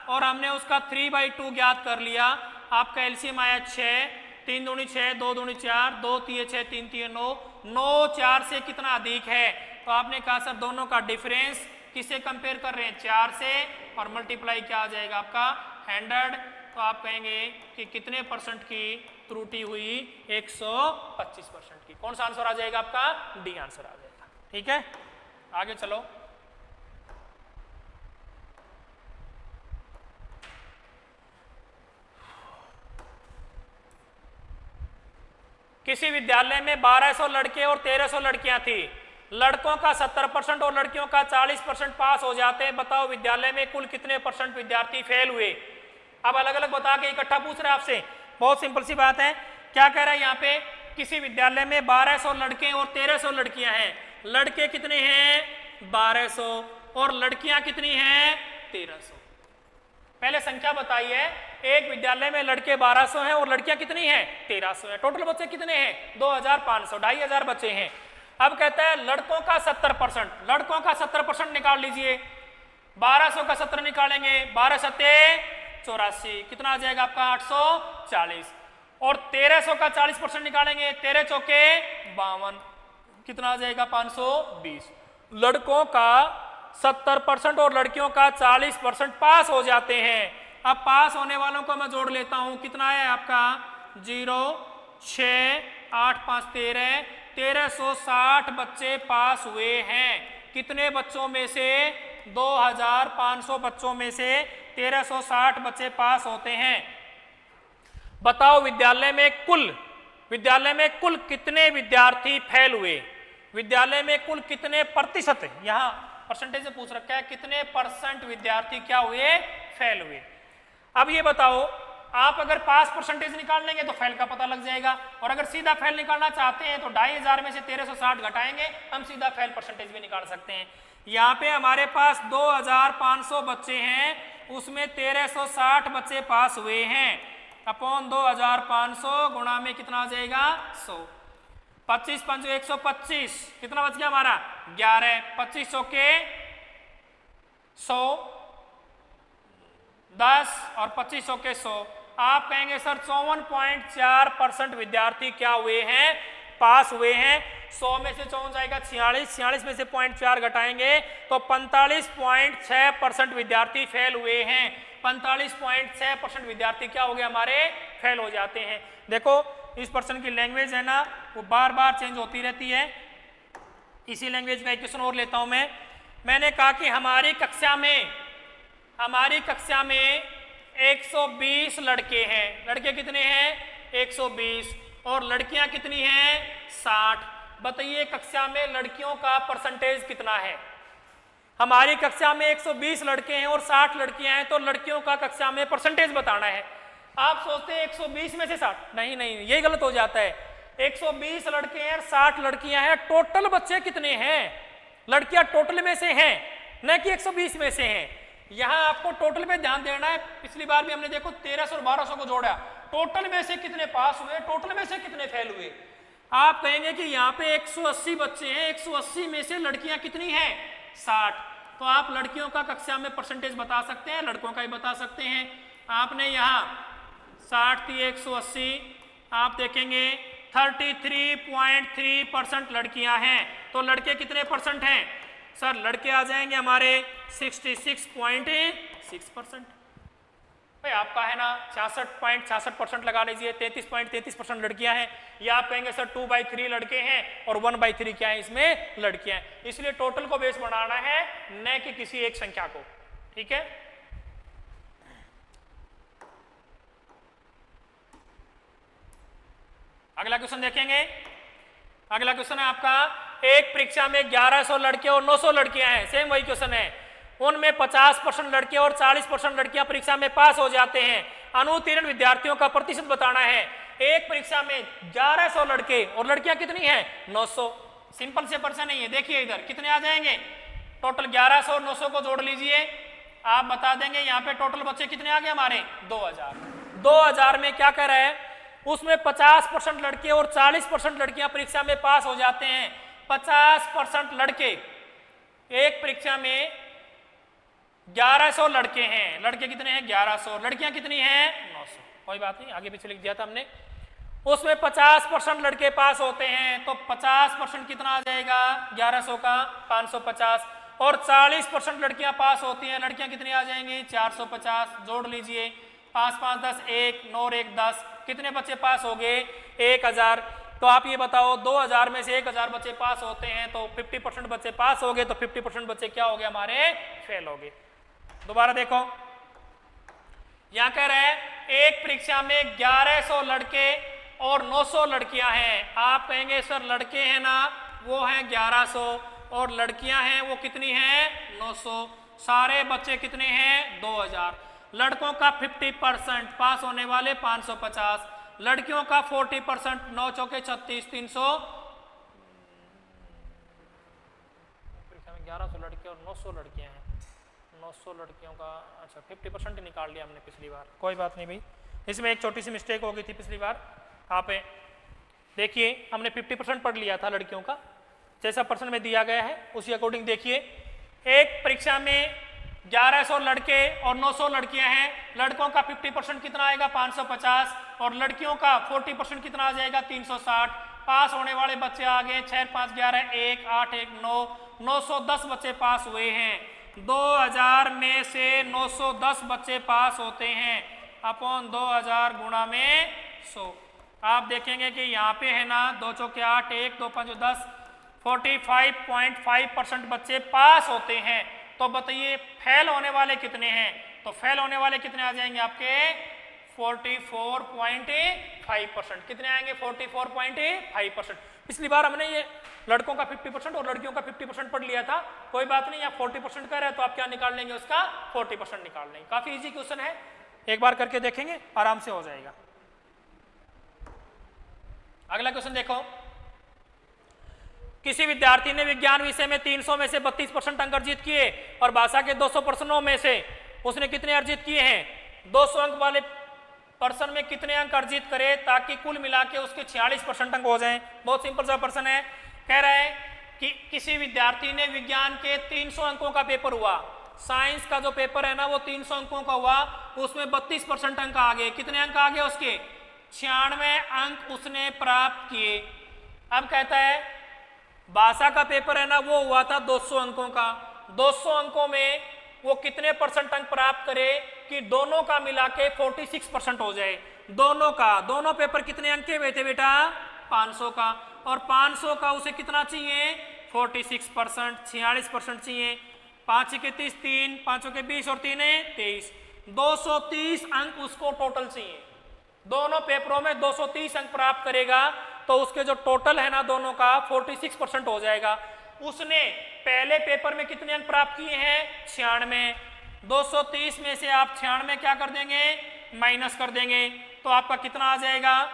और हमने उसका 3/2 ज्ञात कर लिया। आपका एलसीएम आया 6, 3 दूनी 6, 2 दूनी 4, 2 3 6, 3 3 9, 9 4 से कितना अधिक है। तो आपने कहा सर दोनों का डिफरेंस किससे कंपेयर कर रहे हैं 4 से, और मल्टीप्लाई क्या आ जाएगा आपका 100। तो आप कहेंगे कि कितने परसेंट की त्रुटि हुई 125% की। कौन सा आंसर आ जाएगा आपका, डी आंसर आ जाएगा। ठीक है, आगे चलो। किसी विद्यालय में 1200 लड़के और 1300 लड़कियां थी, लड़कों का 70% और लड़कियों का 40% पास हो जाते हैं, बताओ विद्यालय में कुल कितने परसेंट विद्यार्थी फेल हुए। अब अलग अलग बता के इकट्ठा पूछ रहे हैं आपसे, बहुत सिंपल सी बात है। क्या कह रहा है यहाँ पे, किसी विद्यालय में 1200 लड़के और 1300 लड़कियां हैं, लड़के कितने हैं 1200 और लड़कियां कितनी हैं 1300। पहले संख्या बताइए, एक विद्यालय में लड़के 1200 हैं और लड़कियां कितनी हैं 1300 हैं, टोटल बच्चे कितने हैं 2500, 2500 बच्चे हैं। अब कहता है लड़कों का 70%, लड़कों का 70% निकाल लीजिए, 1200 का 70 निकालेंगे, 12 सत्ते 84, कितना आ जाएगा आपका 840, और 1300 का 40% निकालेंगे, 13 चौके 52, कितना आ जाएगा 520। लड़कों का 70% और लड़कियों का 40% पास हो जाते हैं। अब पास होने वालों को मैं जोड़ लेता हूं, कितना है आपका 0 6 8 5 13, 1360 बच्चे पास हुए हैं। कितने बच्चों में से 2500 बच्चों में से 1360 बच्चे पास होते हैं। बताओ विद्यालय में कुल कितने विद्यार्थी फेल हुए, विद्यालय में कुल कितने प्रतिशत, यहां परसेंटेज से पूछ रखा है, कितने परसेंट विद्यार्थी क्या हुए फेल हुए। अब ये बताओ, आप अगर पास परसेंटेज निकाल लेंगे तो फेल का पता लग जाएगा, और अगर सीधा फेल निकालना चाहते हैं तो 2500 में से 1360 घटाएंगे, हम सीधा फेल परसेंटेज भी निकाल सकते हैं। यहाँ पे हमारे पास 2500 बच्चे हैं, उसमें 1360 बच्चे पास हुए हैं, अपॉन 2500 गुणा में कितना आ जाएगा 100, 25 5 125, कितना बच गया हमारा 11, 25 चौके 100, 10 और 25 चौके 100। आप कहेंगे सर 54.4% विद्यार्थी क्या हुए हैं पास हुए हैं। 100 में से 54 जाएगा 46, 46 में से 0.4 घटाएंगे तो 45.6% विद्यार्थी फेल हुए हैं। 45.6% विद्यार्थी क्या हो गया हमारे फेल हो जाते हैं। देखो इस पर्सन की लैंग्वेज है ना वो बार बार चेंज होती रहती है। इसी लैंग्वेज का एक क्वेश्चन और लेता हूं मैंने कहा कि हमारी कक्षा में 120 लड़के हैं, लड़के कितने हैं 120 और लड़कियां कितनी हैं 60। बताइए कक्षा में लड़कियों का परसेंटेज कितना है। हमारी कक्षा में 120 लड़के हैं और 60 लड़कियां हैं, तो लड़कियों का कक्षा में परसेंटेज बताना है। आप सोचते हैं 120 में से 60, नहीं ये गलत हो जाता है। 120 लड़के हैं 60 लड़कियां हैं, टोटल बच्चे कितने हैं, लड़कियां टोटल में से हैं न कि 120 में से हैं। यहां आपको टोटल में ध्यान देना है। पिछली बार भी हमने देखो 1300 और 1200 को जोड़ा, टोटल में से कितने पास हुए, टोटल में से कितने फेल हुए। आप कहेंगे कि यहाँ पे 180 बच्चे हैं, 180 में से लड़कियां कितनी हैं? 60। तो आप लड़कियों का कक्षा में परसेंटेज बता सकते हैं, लड़कों का ही बता सकते हैं। आपने यहाँ 60 थी 180, आप देखेंगे 33.3% लड़कियां हैं, तो लड़के कितने परसेंट हैं? सर लड़के आ जाएंगे हमारे 66.6%। भाई आपका है ना 66.66% लगा लीजिए, 33.33% लड़कियां हैं। या आप कहेंगे सर 2/3 लड़के हैं और 1/3 क्या है? इसमें लड़कियां हैं। इसलिए टोटल को बेस बनाना है, न कि किसी एक संख्या को। ठीक है, अगला क्वेश्चन देखेंगे। अगला क्वेश्चन है आपका, एक परीक्षा में 1100 लड़के और 900 लड़कियां हैं। सेम वही क्वेश्चन है। उनमें 50% लड़के और 40% लड़कियां परीक्षा में पास हो जाते हैं। अनुत्तीर्ण विद्यार्थियों का प्रतिशत बताना है। एक परीक्षा में 1100 लड़के और लड़कियां कितनी हैं? 900। सिंपल से प्रश्न नहीं है। देखिए इधर कितने आ जाएंगे? टोटल 1100 और 900 को जोड़ लीजिए, आप बता देंगे यहाँ पे टोटल बच्चे कितने आ गए हमारे? 2000। 2000 में क्या कह रहा है? उसमें 50% लड़के और 40% लड़कियां परीक्षा में पास हो जाते हैं। 50% लड़के, एक परीक्षा में 1100 लड़के हैं, लड़के कितने हैं? 1100, लड़कियां कितनी हैं? 900। कोई बात नहीं, आगे पीछे लिख दिया था हमने। उसमें 50% लड़के पास होते हैं, तो 50% कितना आ जाएगा 1100 का? 550। और 40% लड़कियां पास होती हैं, लड़कियां कितनी आ जाएंगी? 450। जोड़ लीजिए, 5 5 10, 1 9 और 1 10, कितने बच्चे पास हो गए? 1000। तो आप ये बताओ 2000 में से 1000 बच्चे पास होते हैं, तो 50% बच्चे पास हो गए, तो 50% बच्चे क्या हो गए हमारे? फेल हो गए। दोबारा देखो, यहां कह रहे हैं एक परीक्षा में 1100 लड़के और 900 लड़कियां हैं। आप कहेंगे सर लड़के हैं ना वो हैं 1100 और लड़कियां हैं वो कितनी हैं? 900। सारे बच्चे कितने हैं? 2000। लड़कों का 50% पास होने वाले 550, लड़कियों का 40%, 9 चौके 36, 300। परीक्षा में 1100 लड़के और 900 लड़कियां हैं। 900 लड़कियों का, अच्छा 50% ही निकाल लिया हमने पिछली बार। कोई बात नहीं भाई, इसमें एक छोटी सी मिस्टेक हो गई थी पिछली बार। आप देखिए हमने 50% पढ़ लिया था लड़कियों का, जैसा प्रश्न में दिया गया है उसी अकॉर्डिंग देखिए। एक परीक्षा में 1100 लड़के और 900 लड़कियां हैं, लड़कों का 50% कितना आएगा? 550 और लड़कियों का 40% कितना आ जाएगा? 360। पास होने वाले बच्चे आ गए 6 5 11 1 8 1 9, 910 बच्चे पास हुए हैं। 2000 में से 910 बच्चे पास होते हैं, अपॉन 2000 गुणा में 100। आप देखेंगे कि यहाँ पे है ना 2 चौके 8, 1 2 5 10, 45.5% बच्चे पास होते हैं। तो बताइए फेल होने वाले कितने हैं? तो फेल होने वाले कितने आ जाएंगे आपके? 44.5%। कितने आएंगे? 44.5%। पिछली बार हमने ये लड़कों का 50% और लड़कियों का 50% पढ़ लिया था। कोई बात नहीं, आप 40% कर रहे हैं तो आप क्या निकाल लेंगे? उसका 40% निकाल लेंगे। काफी इजी क्वेश्चन है, एक बार करके देखेंगे आराम से हो जाएगा। अगला क्वेश्चन देखो, किसी विद्यार्थी ने विज्ञान विषय में 300 में से 32% अंक अर्जित किए और भाषा के 200 प्रश्नों में से उसने कितने अर्जित किए हैं? 200 अंक वाले प्रश्न में कितने अंक अर्जित करे ताकि कुल मिला के उसके 46% अंक हो जाएं? बहुत सिंपल सा प्रश्न है। कह रहा है कि किसी विद्यार्थी ने विज्ञान के 300 अंकों का पेपर हुआ, साइंस का जो पेपर है ना वो 300 अंकों का हुआ, उसमें 32% अंक आ गए। कितने अंक आ गए उसके? 96 अंक उसने प्राप्त किए। अब कहता है भाषा का पेपर है ना वो हुआ था 200 अंकों का, 200 अंकों में वो कितने परसेंट अंक प्राप्त करे कि दोनों का मिला के 46% हो जाए? दोनों का, दोनों पेपर कितने अंक के हुए थे बेटा? 500 का, और 500 का उसे कितना चाहिए? 46%, 46% चाहिए। 5 के 30, 3 5 के 20 और 3 23, 230 अंक उसको टोटल चाहिए। दोनों पेपरों में 230 अंक प्राप्त करेगा तो उसके जो टोटल है ना दोनों का 46% हो जाएगा। उसने पहले पेपर में कितने अंक प्राप्त किए हैं? 96। 230 में से आप 96 क्या कर देंगे? माइनस कर देंगे, तो आपका कितना आ जाएगा?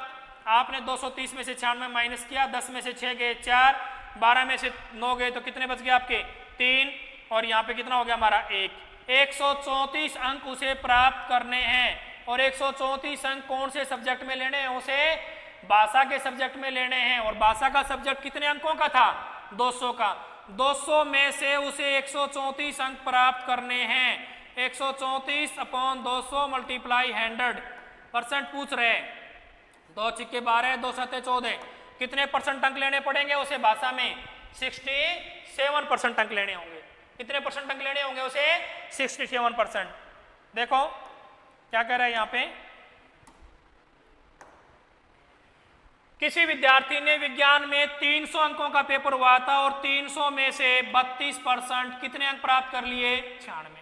आपने 230 में से 96 माइनस किया, 10 में से 6 गए 4, 12 में से 9 गए तो कितने बच गए आपके? 3, और यहाँ पे कितना हो गया हमारा? 1। 134 अंक उसे प्राप्त करने हैं, और 134 अंक कौन से सब्जेक्ट में लेने हैं? उसे भाषा के सब्जेक्ट में लेने हैं और भाषा का सब्जेक्ट कितने अंकों का था 200 का। 200 में से उसे 134 अंक प्राप्त करने हैं। 134 अपॉन 200 मल्टीप्लाई 100% पूछ रहे हैं। 2 छिक्के 12, 2 सत्ते 14, कितने परसेंट अंक लेने पड़ेंगे उसे भाषा में 67% अंक लेने होंगे। कितने परसेंट अंक लेने होंगे उसे 67%। देखो क्या कह रहा है यहाँ पे, किसी विद्यार्थी ने विज्ञान में 300 अंकों का पेपर हुआ था और 300 में से 32% कितने अंक प्राप्त कर लिए 96।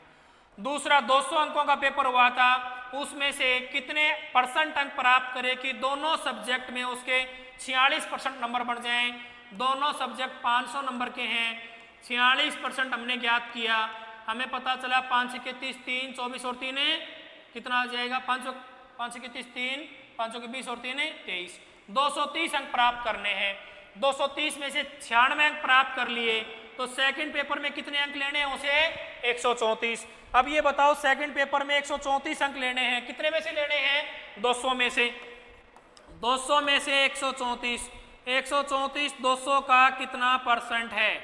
दूसरा 200 अंकों का पेपर हुआ था, उसमें से कितने परसेंट अंक प्राप्त करे कि दोनों सब्जेक्ट में उसके 46% नंबर बढ़ जाएं। दोनों सब्जेक्ट 500 नंबर के हैं, 46% हमने ज्ञात किया। हमें पता चला 5 के 30 3, 24 और 3 कितना आ जाएगा 5 के 30 3, 5 के 20 और 3 23। 230 अंक प्राप्त करने हैं। 230 में से 96 अंक प्राप्त कर लिए तो सेकंड पेपर में कितने अंक लेने हैं उसे 134। अब ये बताओ सेकंड पेपर में 134 अंक लेने हैं, कितने में से लेने हैं 200 में से। 200 में से 134, 200 का कितना परसेंट है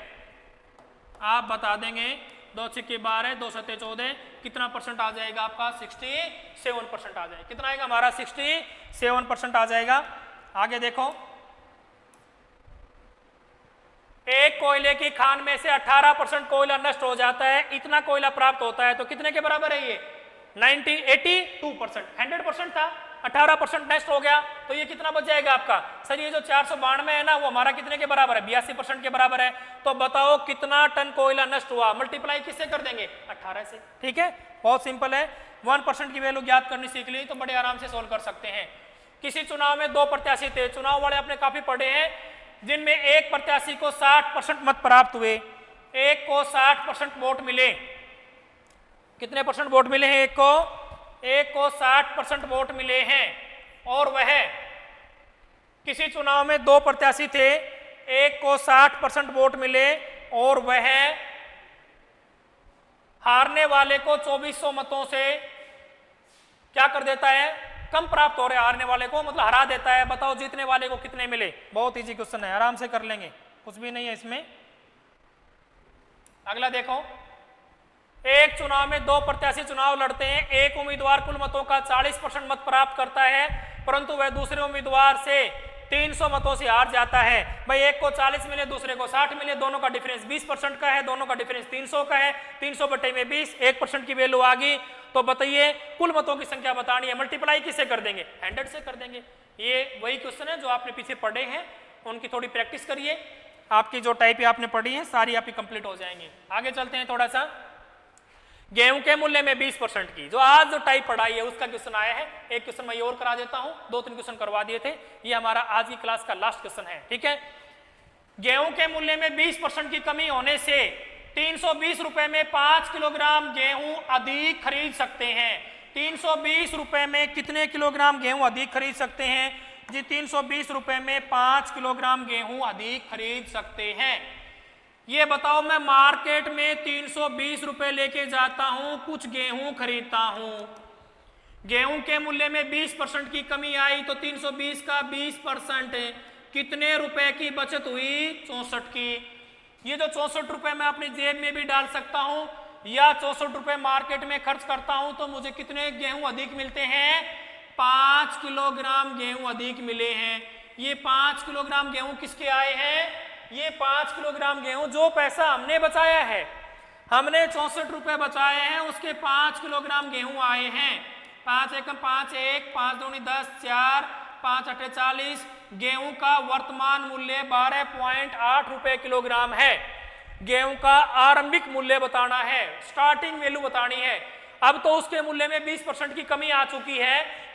आप बता देंगे। 2 छिक्के 12, 2 सत्ते 14, कितना परसेंट आ जाएगा आपका 67% आ जाएगा। कितना आएगा हमारा 67% आ जाएगा। आगे देखो, एक कोयले की खान में से 18% कोयला नष्ट हो जाता है, इतना कोयला प्राप्त होता है तो कितने के बराबर है ये 82%। 100% था, 18% नष्ट हो गया तो ये कितना बच जाएगा आपका सर। ये जो 492 है ना वो हमारा कितने के बराबर है 82% के बराबर है। तो बताओ कितना टन कोयला नष्ट हुआ, मल्टीप्लाई किससे कर देंगे 18 से। ठीक है, बहुत सिंपल है। 1% की वैल्यू ज्ञात करनी सीख ली तो बड़े आराम से सोल्व कर सकते हैं। किसी चुनाव में 2 प्रत्याशी थे, चुनाव वाले आपने काफी पढ़े हैं, जिनमें एक प्रत्याशी को 60% मत प्राप्त हुए, एक को 60% वोट मिले। कितने परसेंट वोट मिले हैं एक को 60% वोट मिले हैं। और वह किसी चुनाव में 2 प्रत्याशी थे, एक को 60% वोट मिले और वह हारने वाले को 2400 मतों से क्या कर देता है, कम प्राप्त हो रहे हारने वाले को, मतलब हरा देता है। बताओ जीतने वाले को कितने मिले। बहुत इजी क्वेश्चन है, आराम से कर लेंगे, कुछ भी नहीं है इसमें। अगला देखो, एक चुनाव में 2 प्रत्याशी चुनाव लड़ते हैं, एक उम्मीदवार कुल मतों का 40% मत प्राप्त करता है परंतु वह दूसरे उम्मीदवार से 300 मतों से हार जाता है। भाई एक को 40 मिले दूसरे को 60 मिले, दोनों का डिफरेंस 20% का है, दोनों का डिफरेंस 300 का है। 300 बटे में 20, 1% की वैल्यू आ गई। तो बताइए कुल मतों की संख्या बतानी है, मल्टीप्लाई किससे कर देंगे 100 से कर देंगे। ये वही क्वेश्चन है जो आपने पीछे पढ़े हैं, उनकी थोड़ी प्रैक्टिस करिए, आपकी जो टाइप आपने पढ़ी है सारी आपकी कंप्लीट हो जाएंगी। आगे चलते हैं थोड़ा सा, गेहूं के मूल्य में 20% की जो आज जो टाइप पढ़ाई है उसका क्वेश्चन आया है। एक क्वेश्चन मैं और करा देता हूं, 2-3 क्वेश्चन करवा दिए थे, ये हमारा आज की क्लास का लास्ट क्वेश्चन है। ठीक है, गेहूं के मूल्य में 20% की कमी होने से 320 रुपए में 5 किलोग्राम गेहूं अधिक खरीद सकते हैं। 320 रुपए में कितने किलोग्राम गेहूं अधिक खरीद सकते हैं जी 320 रुपए में 5 किलोग्राम गेहूं अधिक खरीद सकते हैं। ये बताओ, मैं मार्केट में 320 रुपए लेके जाता हूं, कुछ गेहूं खरीदता हूं, गेहूं के मूल्य में 20% की कमी आई तो 320 का 20% कितने रुपए की बचत हुई 64 की। ये जो 64 रुपए मैं अपनी जेब में भी डाल सकता हूं या 64 रुपए मार्केट में खर्च करता हूं तो मुझे कितने गेहूं अधिक मिलते हैं 5 किलोग्राम गेहूं अधिक मिले हैं। ये 5 किलोग्राम गेहूं किसके आए हैं, ये 5 किलोग्राम गेहूं जो पैसा हमने बचाया है, हमने 64 रुपए बचाए हैं उसके 5 किलोग्राम गेहूं आए हैं। 5 एकम 5 1, 5 दूनी 10, 4, 5 अठे 40। गेहूं का वर्तमान मूल्य 12.8 रुपए किलोग्राम है। गेहूं का आरंभिक मूल्य बताना है, स्टार्टिंग वैल्यू बतानी है। अब तो उसके मूल्य में 20% की कमी आ चुकी है,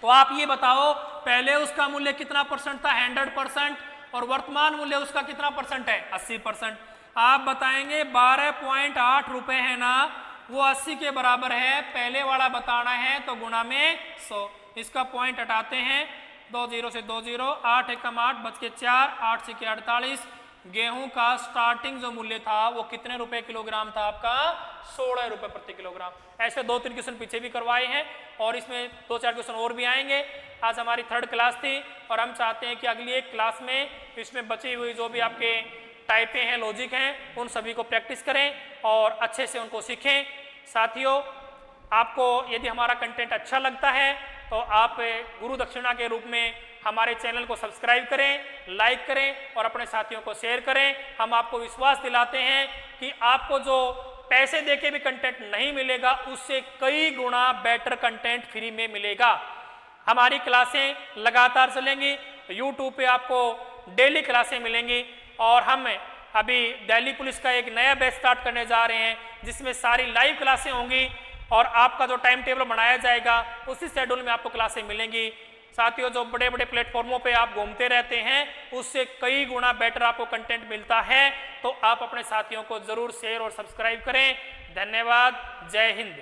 तो आप ये बताओ पहले उसका मूल्य कितना परसेंट था 100% और वर्तमान मूल्य उसका कितना परसेंट है 80%। आप बताएंगे 12.8 रुपए है ना, वो 80 के बराबर है, पहले वाला बताना है तो गुणा में 100। इसका पॉइंट हटाते हैं, 2 0 से 2 0, 8 एकम 8 बच के 4, 8 से 48, गेहूं का स्टार्टिंग जो मूल्य था वो कितने रुपए किलोग्राम था आपका? 16 रुपए प्रति किलोग्राम। ऐसे 2-3 क्वेश्चन पीछे भी करवाए हैं और इसमें 2-4 क्वेश्चन और भी आएंगे। आज हमारी 3rd क्लास थी और हम चाहते हैं कि अगली एक क्लास में इसमें बची हुई जो भी आपके टाइपें हैं, लॉजिक हैं, उन सभी को प्रैक्टिस करें और अच्छे से उनको सीखें। साथियों, आपको यदि हमारा कंटेंट अच्छा लगता है तो आप गुरु दक्षिणा के रूप में हमारे चैनल को सब्सक्राइब करें, लाइक करें और अपने साथियों को शेयर करें। हम आपको विश्वास दिलाते हैं कि आपको जो पैसे देके भी कंटेंट नहीं मिलेगा उससे कई गुना बेटर कंटेंट फ्री में मिलेगा। हमारी क्लासें लगातार चलेंगी, यूट्यूब पे आपको डेली क्लासें मिलेंगी और हम अभी दिल्ली पुलिस का एक नया बैच स्टार्ट करने जा रहे हैं जिसमें सारी लाइव क्लासें होंगी और आपका जो टाइम टेबल बनाया जाएगा उसी शेड्यूल में आपको क्लासें मिलेंगी। साथियों, जो बड़े बड़े प्लेटफॉर्मों पे आप घूमते रहते हैं उससे कई गुना बेटर आपको कंटेंट मिलता है, तो आप अपने साथियों को जरूर शेयर और सब्सक्राइब करें। धन्यवाद। जय हिंद।